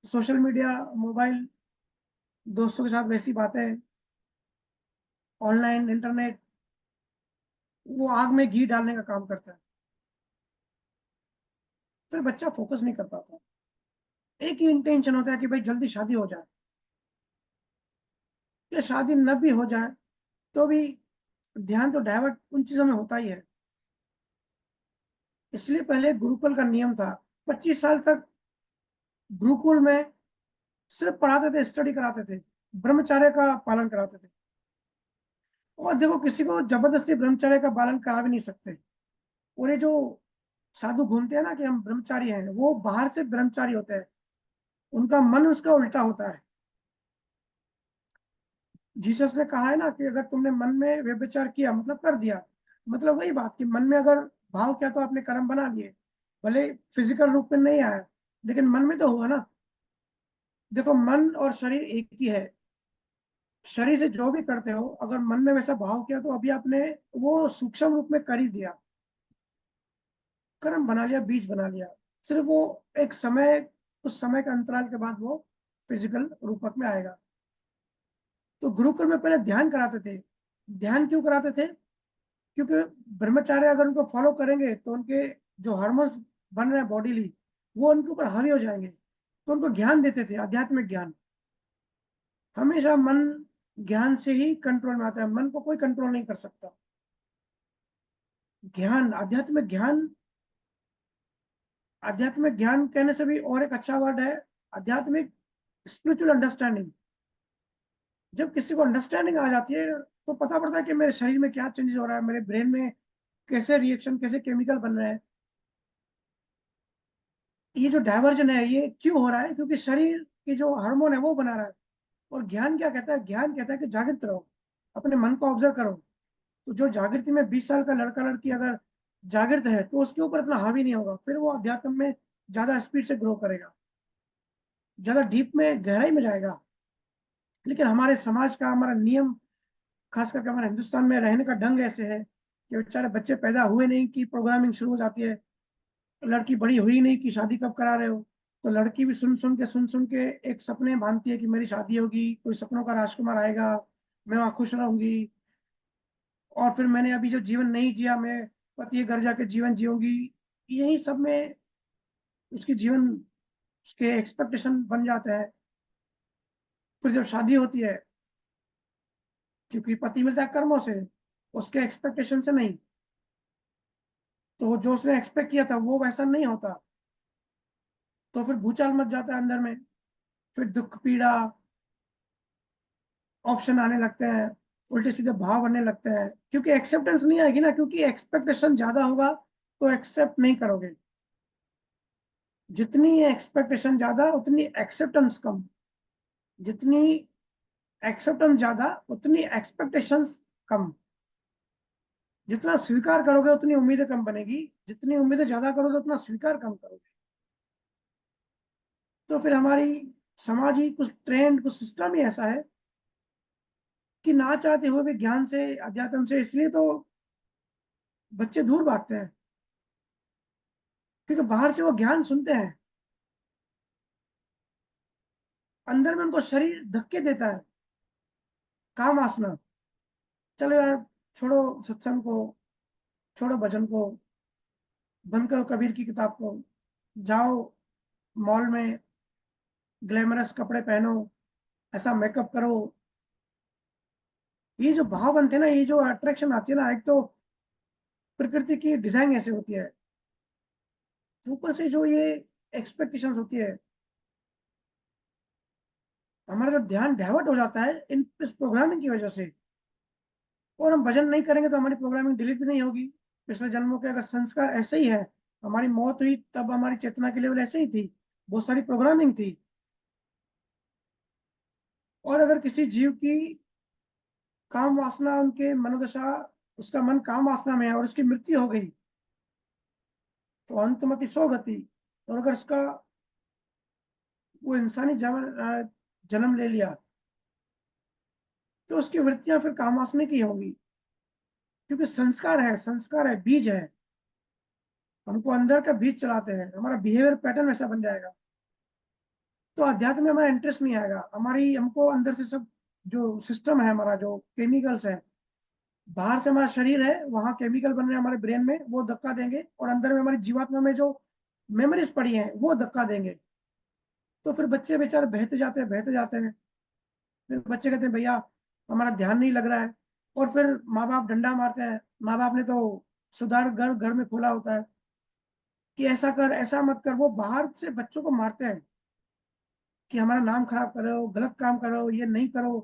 सोशल मीडिया, मोबाइल, दोस्तों के साथ वैसी बातें, ऑनलाइन इंटरनेट, वो आग में घी डालने का काम करता है। फिर बच्चा फोकस नहीं कर पाता। एक ही इंटेंशन होता है कि भाई जल्दी शादी हो जाए, या शादी न भी हो जाए तो भी ध्यान तो डाइवर्ट उन चीजों में होता ही है। इसलिए पहले गुरुकुल का नियम था, 25 साल तक गुरुकुल में सिर्फ पढ़ाते थे, स्टडी कराते थे, ब्रह्मचर्य का पालन कराते थे। और देखो किसी को जबरदस्ती ब्रह्मचर्य का पालन करा भी नहीं सकते। और ये जो साधु घूमते हैं ना कि हम ब्रह्मचारी हैं, वो बाहर से ब्रह्मचारी होते हैं, उनका मन उसका उल्टा होता है। जीसस ने कहा है ना कि अगर तुमने मन में व्यभिचार किया मतलब कर दिया, मतलब वही बात कि मन में अगर भाव किया तो आपने कर्म बना लिए, भले फिजिकल रूप में नहीं आया लेकिन मन में तो हुआ ना। देखो मन और शरीर एक ही है, शरीर से जो भी करते हो अगर मन में वैसा भाव किया तो अभी आपने वो सूक्ष्म रूप में कर ही दिया, कर्म बना लिया, बीज बना लिया। सिर्फ वो एक समय, उस समय के अंतराल के बाद वो फिजिकल रूपक में आएगा। तो गुरुकुल में पहले ध्यान कराते थे। ध्यान क्यों कराते थे? क्योंकि ब्रह्मचार्य अगर उनको फॉलो करेंगे तो उनके जो हार्मोन्स बन रहे हैं बॉडीली वो उनके ऊपर हावी हो जाएंगे, तो उनको ज्ञान देते थे, आध्यात्मिक ज्ञान। हमेशा मन ज्ञान से ही कंट्रोल में आता है, मन को कोई कंट्रोल नहीं कर सकता। ज्ञान, आध्यात्मिक ज्ञान, आध्यात्मिक ज्ञान कहने से भी और एक अच्छा वर्ड है आध्यात्मिक स्पिरिचुअल अंडरस्टैंडिंग। जब किसी को अंडरस्टैंडिंग आ जाती है तो पता पड़ता है कि मेरे शरीर में क्या चेंजेस हो रहा है, मेरे ब्रेन में कैसे रिएक्शन, कैसे केमिकल बन रहे हैं, ये जो डायवर्जन है ये क्यों हो रहा है, क्योंकि शरीर के जो हार्मोन है वो बना रहा है। और ज्ञान क्या कहता है? ज्ञान कहता है कि जागृत रहो, अपने मन को ऑब्जर्व करो। तो जो जागृति में 20 साल का लड़का लड़की अगर जागृत है तो उसके ऊपर इतना हावी नहीं होगा, फिर वो अध्यात्म में ज्यादा स्पीड से ग्रो करेगा, ज्यादा डीप में, गहराई में जाएगा। लेकिन हमारे समाज का, हमारा नियम, खास करके हमारे हिंदुस्तान में रहने का ढंग ऐसे है कि बेचारे बच्चे पैदा हुए नहीं कि प्रोग्रामिंग शुरू हो जाती है, लड़की बड़ी हुई नहीं कि शादी कब करा रहे हो। तो लड़की भी सुन सुन के एक सपने बांधती है कि मेरी शादी होगी, कोई सपनों का राजकुमार आएगा, मैं वहां खुश रहूंगी, और फिर मैंने अभी जो जीवन नहीं जिया मैं पति के घर जाके जीवन जीऊंगी। यही सब में उसकी जीवन, उसके एक्सपेक्टेशन बन जाते हैं। फिर जब शादी होती है, क्योंकि पति मिलता है कर्मों से, उसके एक्सपेक्टेशन से नहीं, तो जो उसने एक्सपेक्ट किया था वो वैसा नहीं होता, तो फिर भूचाल मच जाता है अंदर में। फिर दुख, पीड़ा, ऑप्शन आने लगते हैं, उल्टे सीधे भाव बनने लगते हैं, क्योंकि एक्सेप्टेंस नहीं आएगी ना, क्योंकि एक्सपेक्टेशन ज्यादा होगा तो एक्सेप्ट नहीं करोगे। जितनी एक्सपेक्टेशन ज्यादा उतनी एक्सेप्टेंस कम, जितनी एक्सेप्टेंस ज्यादा उतनी एक्सपेक्टेशंस कम। जितना स्वीकार करोगे उतनी उम्मीदें कम बनेगी, जितनी उम्मीदें ज्यादा करोगे उतना स्वीकार कम करोगे। तो फिर हमारी समाज ही कुछ ट्रेंड, कुछ सिस्टम ही ऐसा है कि ना चाहते हुए भी ज्ञान से, अध्यात्म से, इसलिए तो बच्चे दूर भागते हैं, क्योंकि बाहर से वो ज्ञान सुनते हैं, अंदर में उनको शरीर धक्के देता है, काम आसना। चलो यार, छोड़ो सत्संग को, छोड़ो भजन को, बंद करो कबीर की किताब को, जाओ मॉल में, ग्लैमरस कपड़े पहनो, ऐसा मेकअप करो। ये जो भाव बनते हैं ना, ये जो अट्रैक्शन आती है ना, एक तो प्रकृति की डिजाइन ऐसे होती है, ऊपर से जो ये एक्सपेक्टेशंस होती है, हमारा जो ध्यान डाइवर्ट हो जाता है इस प्रोग्रामिंग की वजह से। और हम भजन नहीं करेंगे तो हमारी प्रोग्रामिंग डिलीट भी नहीं होगी। पिछले जन्मों के अगर संस्कार ऐसे ही है, हमारी मौत हुई तब हमारी चेतना की लेवल ऐसे ही थी, बहुत सारी प्रोग्रामिंग थी। और अगर किसी जीव की काम वासना, उनके मनोदशा, उसका मन काम वासना में है और उसकी मृत्यु हो गई तो अंतमति सो गति। और अगर उसका वो इंसानी जन्म ले लिया तो उसकी वृत्तियां फिर काम वासना की होंगी, क्योंकि संस्कार है, संस्कार है, बीज है। हमको अंदर का बीज चलाते हैं, हमारा बिहेवियर पैटर्न ऐसा बन जाएगा। तो अध्यात्म में हमारा इंटरेस्ट नहीं आएगा, हमारी, हमको अंदर से सब जो सिस्टम है हमारा, जो केमिकल्स है, बाहर से हमारा शरीर है, वहां केमिकल बन रहे हैं हमारे ब्रेन में, वो धक्का देंगे, और अंदर में हमारी जीवात्मा में जो मेमोरीज पड़ी हैं वो धक्का देंगे। तो फिर बच्चे बेचारे बहते जाते हैं, बहते जाते हैं। फिर बच्चे कहते हैं भैया हमारा ध्यान नहीं लग रहा है, और फिर माँ बाप डंडा मारते हैं। माँ बाप ने तो सुधार घर घर में खोला होता है कि ऐसा कर, ऐसा मत कर। वो बाहर से बच्चों को मारते हैं कि हमारा नाम खराब करो, गलत काम करो, ये नहीं करो,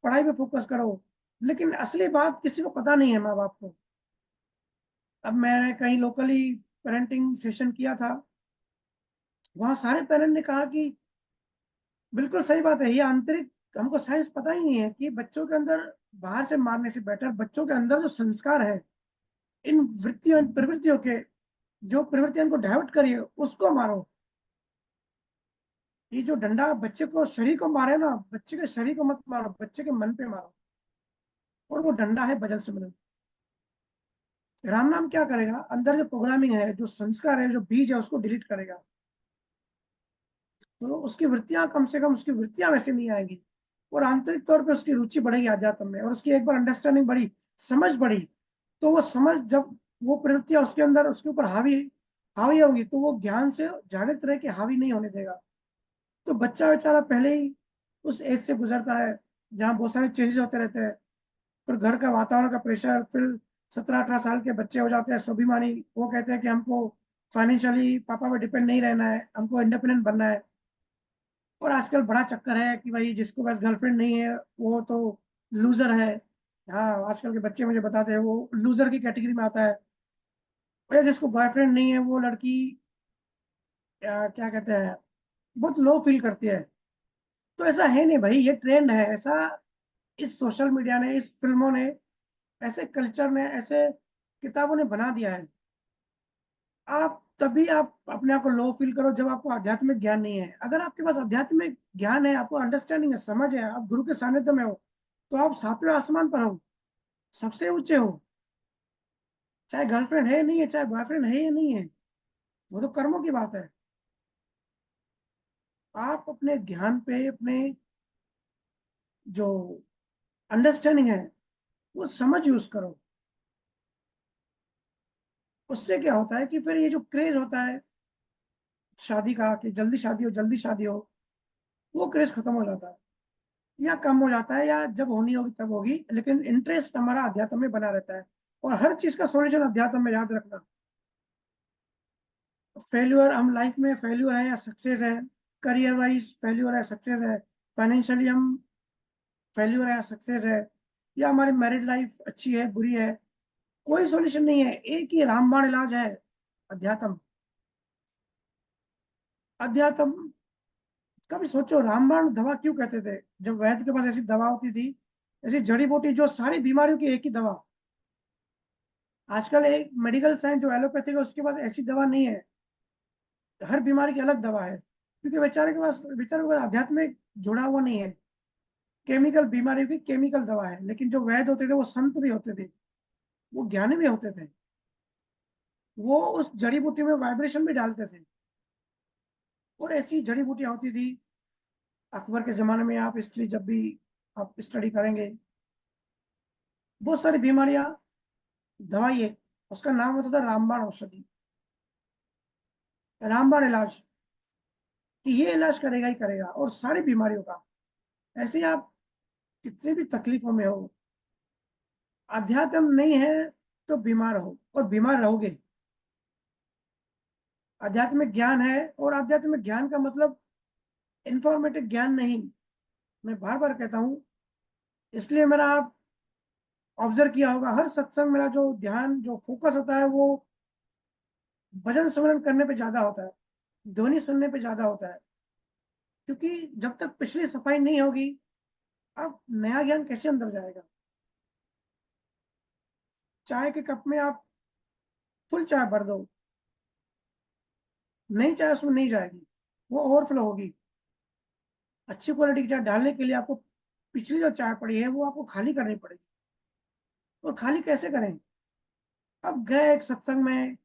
पढ़ाई पे फोकस करो। लेकिन असली बात किसी को पता नहीं है, माँ बाप को। अब मैंने कहीं लोकली पेरेंटिंग सेशन किया था, वहां सारे पेरेंट ने कहा कि बिल्कुल सही बात है, ये आंतरिक, हमको साइंस पता ही नहीं है कि बच्चों के अंदर बाहर से मारने से बेटर बच्चों के अंदर जो संस्कार है इन वृत्तियों, इन प्रवृत्तियों के, जो प्रवृत्तियां इनको डाइवर्ट करिए उसको मारो। ये जो डंडा बच्चे को शरीर को मारे ना, बच्चे के शरीर को मत मारो, बच्चे के मन पे मारो। और वो डंडा है भजन सिमरन। राम नाम क्या करेगा, अंदर जो प्रोग्रामिंग है, जो संस्कार है, जो बीज है, उसको डिलीट करेगा। तो उसकी वृत्तियां, कम से कम उसकी वृत्तियां वैसे नहीं आएंगी, और आंतरिक तौर पे उसकी रुचि बढ़ेगी आध्यात्म में, और उसकी एक बार अंडरस्टैंडिंग बढ़ी, समझ बढ़ी, तो वो समझ, जब वो प्रवृत्तियां उसके अंदर, उसके ऊपर हावी हावी होंगी, तो वो ज्ञान से जागृत रह के हावी नहीं होने देगा। तो बच्चा बेचारा पहले ही उस एज से गुजरता है जहाँ बहुत सारे चेंजेस होते रहते हैं। फिर घर का वातावरण का प्रेशर, फिर 17-18 साल के बच्चे हो जाते हैं स्वाभिमानी, वो कहते हैं कि हमको फाइनेंशियली पापा पे डिपेंड नहीं रहना है, हमको इंडिपेंडेंट बनना है। और आजकल बड़ा चक्कर है कि भाई जिसको बस गर्लफ्रेंड नहीं है वो तो लूजर है। हाँ, आजकल के बच्चे मुझे बताते हैं वो लूजर की कैटेगरी में आता है। और जिसको बॉयफ्रेंड नहीं है वो लड़की क्या कहते हैं, बहुत लो फील करती है। तो ऐसा है नहीं भाई, ये ट्रेंड है ऐसा। इस सोशल मीडिया ने, इस फिल्मों ने, ऐसे कल्चर ने, ऐसे किताबों ने बना दिया है। आप तभी आप अपने आप को लो फील करो जब आपको आध्यात्मिक ज्ञान नहीं है। अगर आपके पास आध्यात्मिक ज्ञान है, आपको अंडरस्टैंडिंग है, समझ है, आप गुरु के सानिध्य में हो, तो आप 7वें आसमान पर हो, सबसे ऊंचे हो। चाहे गर्लफ्रेंड है नहीं है, चाहे बॉयफ्रेंड है या नहीं है, वो तो कर्मों की बात है। आप अपने ज्ञान पे, अपने जो अंडरस्टैंडिंग है, वो समझ यूज करो। उससे क्या होता है कि फिर ये जो क्रेज होता है शादी का, कि जल्दी शादी हो, जल्दी शादी हो, वो क्रेज खत्म हो जाता है, या कम हो जाता है, या जब होनी होगी तब होगी, लेकिन इंटरेस्ट हमारा अध्यात्म में बना रहता है। और हर चीज का सॉल्यूशन अध्यात्म में, याद रखना। फेल्यूर, हम लाइफ में फेल्यूर है या सक्सेस है, करियर वाइज फेल्यूर है, सक्सेस है, फाइनेंशियली हम फेल्यूर है या सक्सेस है, या हमारी मैरिड लाइफ अच्छी है, बुरी है, कोई सॉल्यूशन नहीं है। एक ही रामबाण इलाज है, अध्यात्म। अध्यात्म, कभी सोचो रामबाण दवा क्यों कहते थे, जब वैद्य के पास ऐसी दवा होती थी, ऐसी जड़ी बूटी जो सारी बीमारियों की एक ही दवा। आजकल एक मेडिकल साइंस जो एलोपैथिक है, उसके पास ऐसी दवा नहीं है, हर बीमारी की अलग दवा है, क्योंकि बेचारे के पास आध्यात्मिक जुड़ा हुआ नहीं है। केमिकल बीमारियों की केमिकल दवा है, लेकिन जो वैद्य होते थे वो संत भी होते थे, वो ज्ञानी भी होते थे, वो उस जड़ी बूटी में वाइब्रेशन भी डालते थे। और ऐसी जड़ी बूटियां होती थी अकबर के जमाने में, आप हिस्ट्री जब भी आप स्टडी करेंगे, बहुत सारी बीमारियां, दवाई है, उसका नाम होता था रामबाण औषधि, रामबाण इलाज, कि ये इलाज करेगा ही करेगा, और सारी बीमारियों का। ऐसे ही आप कितनी भी तकलीफों में हो, अध्यात्म नहीं है तो बीमार हो, और बीमार रहोगे। आध्यात्मिक ज्ञान है, और आध्यात्मिक ज्ञान का मतलब इंफॉर्मेटिव ज्ञान नहीं। मैं बार बार कहता हूं, इसलिए मेरा आप ऑब्जर्व किया होगा, हर सत्संग मेरा जो ध्यान, जो फोकस होता है, वो भजन स्मरण करने पे ज्यादा होता है, ध्वनि सुनने पे ज्यादा होता है। क्योंकि जब तक पिछली सफाई नहीं होगी, अब नया ज्ञान कैसे अंदर जाएगा। चाय के कप में आप फुल चाय भर दो, नई चाय उसमें नहीं जाएगी, वो ओवरफ्लो होगी। अच्छी क्वालिटी की चाय डालने के लिए आपको पिछली जो चाय पड़ी है वो आपको खाली करनी पड़ेगी। और खाली कैसे करें। अब गए एक सत्संग में,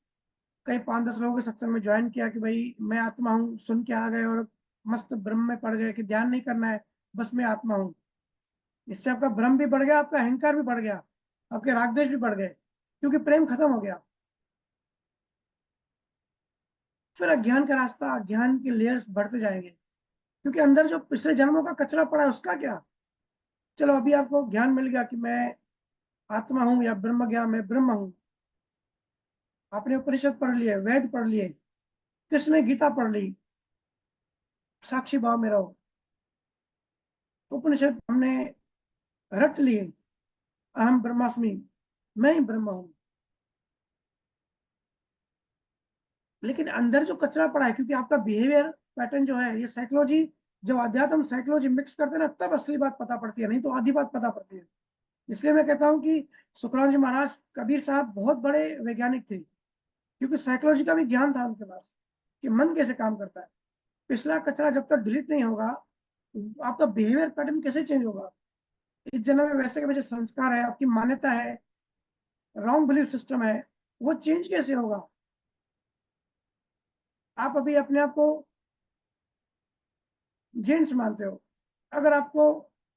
कई 5-10 लोगों के सत्संग में ज्वाइन किया कि भाई मैं आत्मा हूँ, सुन के आ गए और मस्त ब्रह्म में पड़ गए कि ध्यान नहीं करना है, बस मैं आत्मा हूँ। इससे आपका भ्रम भी बढ़ गया, आपका अहंकार भी बढ़ गया, आपके रागद्वेष भी बढ़ गए, क्योंकि प्रेम खत्म हो गया। फिर अज्ञान का रास्ता, अज्ञान के लेयर्स बढ़ते जाएंगे, क्योंकि अंदर जो पिछले जन्मों का कचरा पड़ा है उसका क्या। चलो अभी आपको ज्ञान मिल गया कि मैं आत्मा हूं, या ब्रह्म ज्ञान, मैं ब्रह्म हूं। आपने उपनिषद पढ़ लिए, वेद पढ़ लिए, कृष्ण ने गीता पढ़ ली, साक्षी भाव में रहो। उपनिषद हमने रट लिए, अहम ब्रह्मास्मि, मैं ही ब्रह्म हूं। लेकिन अंदर जो कचरा पड़ा है, क्योंकि आपका बिहेवियर पैटर्न जो है, ये साइकोलॉजी, जब अध्यात्म साइकोलॉजी मिक्स करते हैं ना, तब असली बात पता पड़ती है, नहीं तो आधी बात पता पड़ती है। इसलिए मैं कहता हूँ कि सुखराम जी महाराज, कबीर साहब बहुत बड़े वैज्ञानिक थे, क्योंकि साइकोलॉजी का भी ज्ञान था उनके पास कि मन कैसे काम करता है। पिछला कचरा जब तक डिलीट नहीं होगा, आपका बिहेवियर पैटर्न कैसे चेंज होगा? इस जन्म में वैसे के वैसे संस्कार है, आपकी मान्यता है, रॉन्ग बिलीफ सिस्टम है, वो चेंज कैसे होगा? आप अभी अपने आप को जेंट्स मानते हो, अगर आपको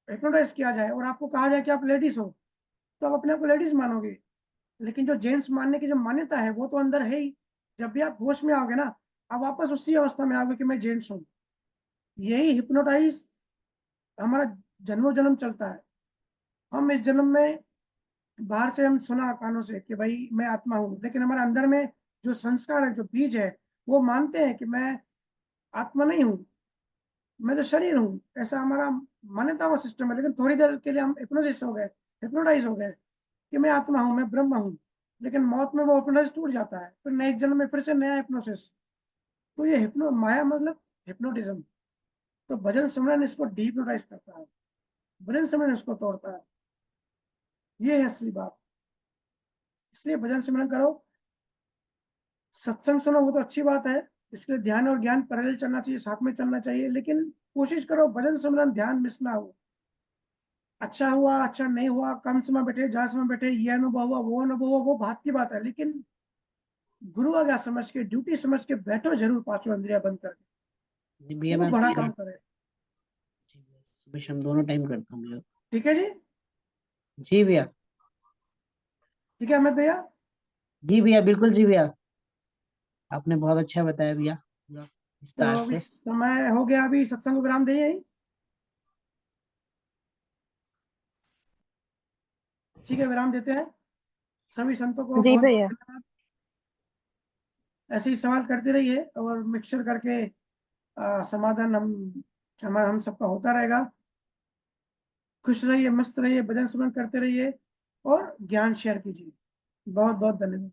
हिप्नोटाइज किया जाए और आपको कहा जाए कि आप लेडीज हो, तो आप अपने आप को लेडीज मानोगे। लेकिन जो जेंट्स मानने की जो मान्यता है वो तो अंदर है ही। जब भी आप होश में आओगे ना, आप वापस उसी अवस्था में आओगे कि मैं जेंट्स हूँ। यही हिप्नोटाइज हमारा जन्मों जन्म चलता है। हम इस जन्म में बाहर से हम सुना कानों से कि भाई मैं आत्मा हूँ, लेकिन हमारे अंदर में जो संस्कार है, जो बीज है, वो मानते हैं कि मैं आत्मा नहीं हूँ, मैं तो शरीर हूँ। ऐसा हमारा मान्यता का सिस्टम है। लेकिन थोड़ी देर के लिए हम हिप्नोसिस हो गए, हिप्नोटाइज हो गए कि मैं आत्मा हूँ, मैं ब्रह्म हूँ। लेकिन मौत में वो हिप्नोसिस टूट जाता है, फिर नए जन्म में फिर से नया हिप्नोसिस। तो ये हिप्नो माया मतलब हिप्नोटिज्म। तो भजन सिमरन इसको डिहिप्नोटाइज करता है, भजन सिमरन इसको तोड़ता है। ये है असली बात। इसलिए भजन सिमरन करो, सत्संग सुनो, वो तो अच्छी बात है। इसके लिए ध्यान और ज्ञान पैरेलल चलना चाहिए, साथ में चलना चाहिए। लेकिन कोशिश करो भजन सिमरन ध्यान मिस ना हो। अच्छा हुआ, अच्छा नहीं हुआ, कम समय बैठे, ज्यादा समय बैठे, ये अनुभव हुआ, वो अनुभव हुआ, वो बात की बात है। लेकिन गुरु आज्ञा समझ के, ड्यूटी समझ के बैठो जरूर, पांचों इंद्रियां बंद करके। जी भैया वो मैं बड़ा जी काम करे। भैया, सुबह शाम दोनों टाइम करता हूँ भैया। ठीक है जी। जी भैया। ठीक है अमित भैया। जी भैया बिल्कुल जी भैया, आपने बहुत अच्छा बताया भैया पूरा तो विस्तार अभी से। समय हो गया, अभी सत्संग को विराम दें यहीं। ठीक है, विराम देते हैं। सभी संतों को जी बहुत बहुत भैया। धन्यवाद। ऐसे ही सवाल करते रहिए और मिक्सचर करके समाधान हम सबका होता रहेगा। खुश रहिए, मस्त रहिए, भजन सुमन करते रहिए और ज्ञान शेयर कीजिए। बहुत बहुत धन्यवाद।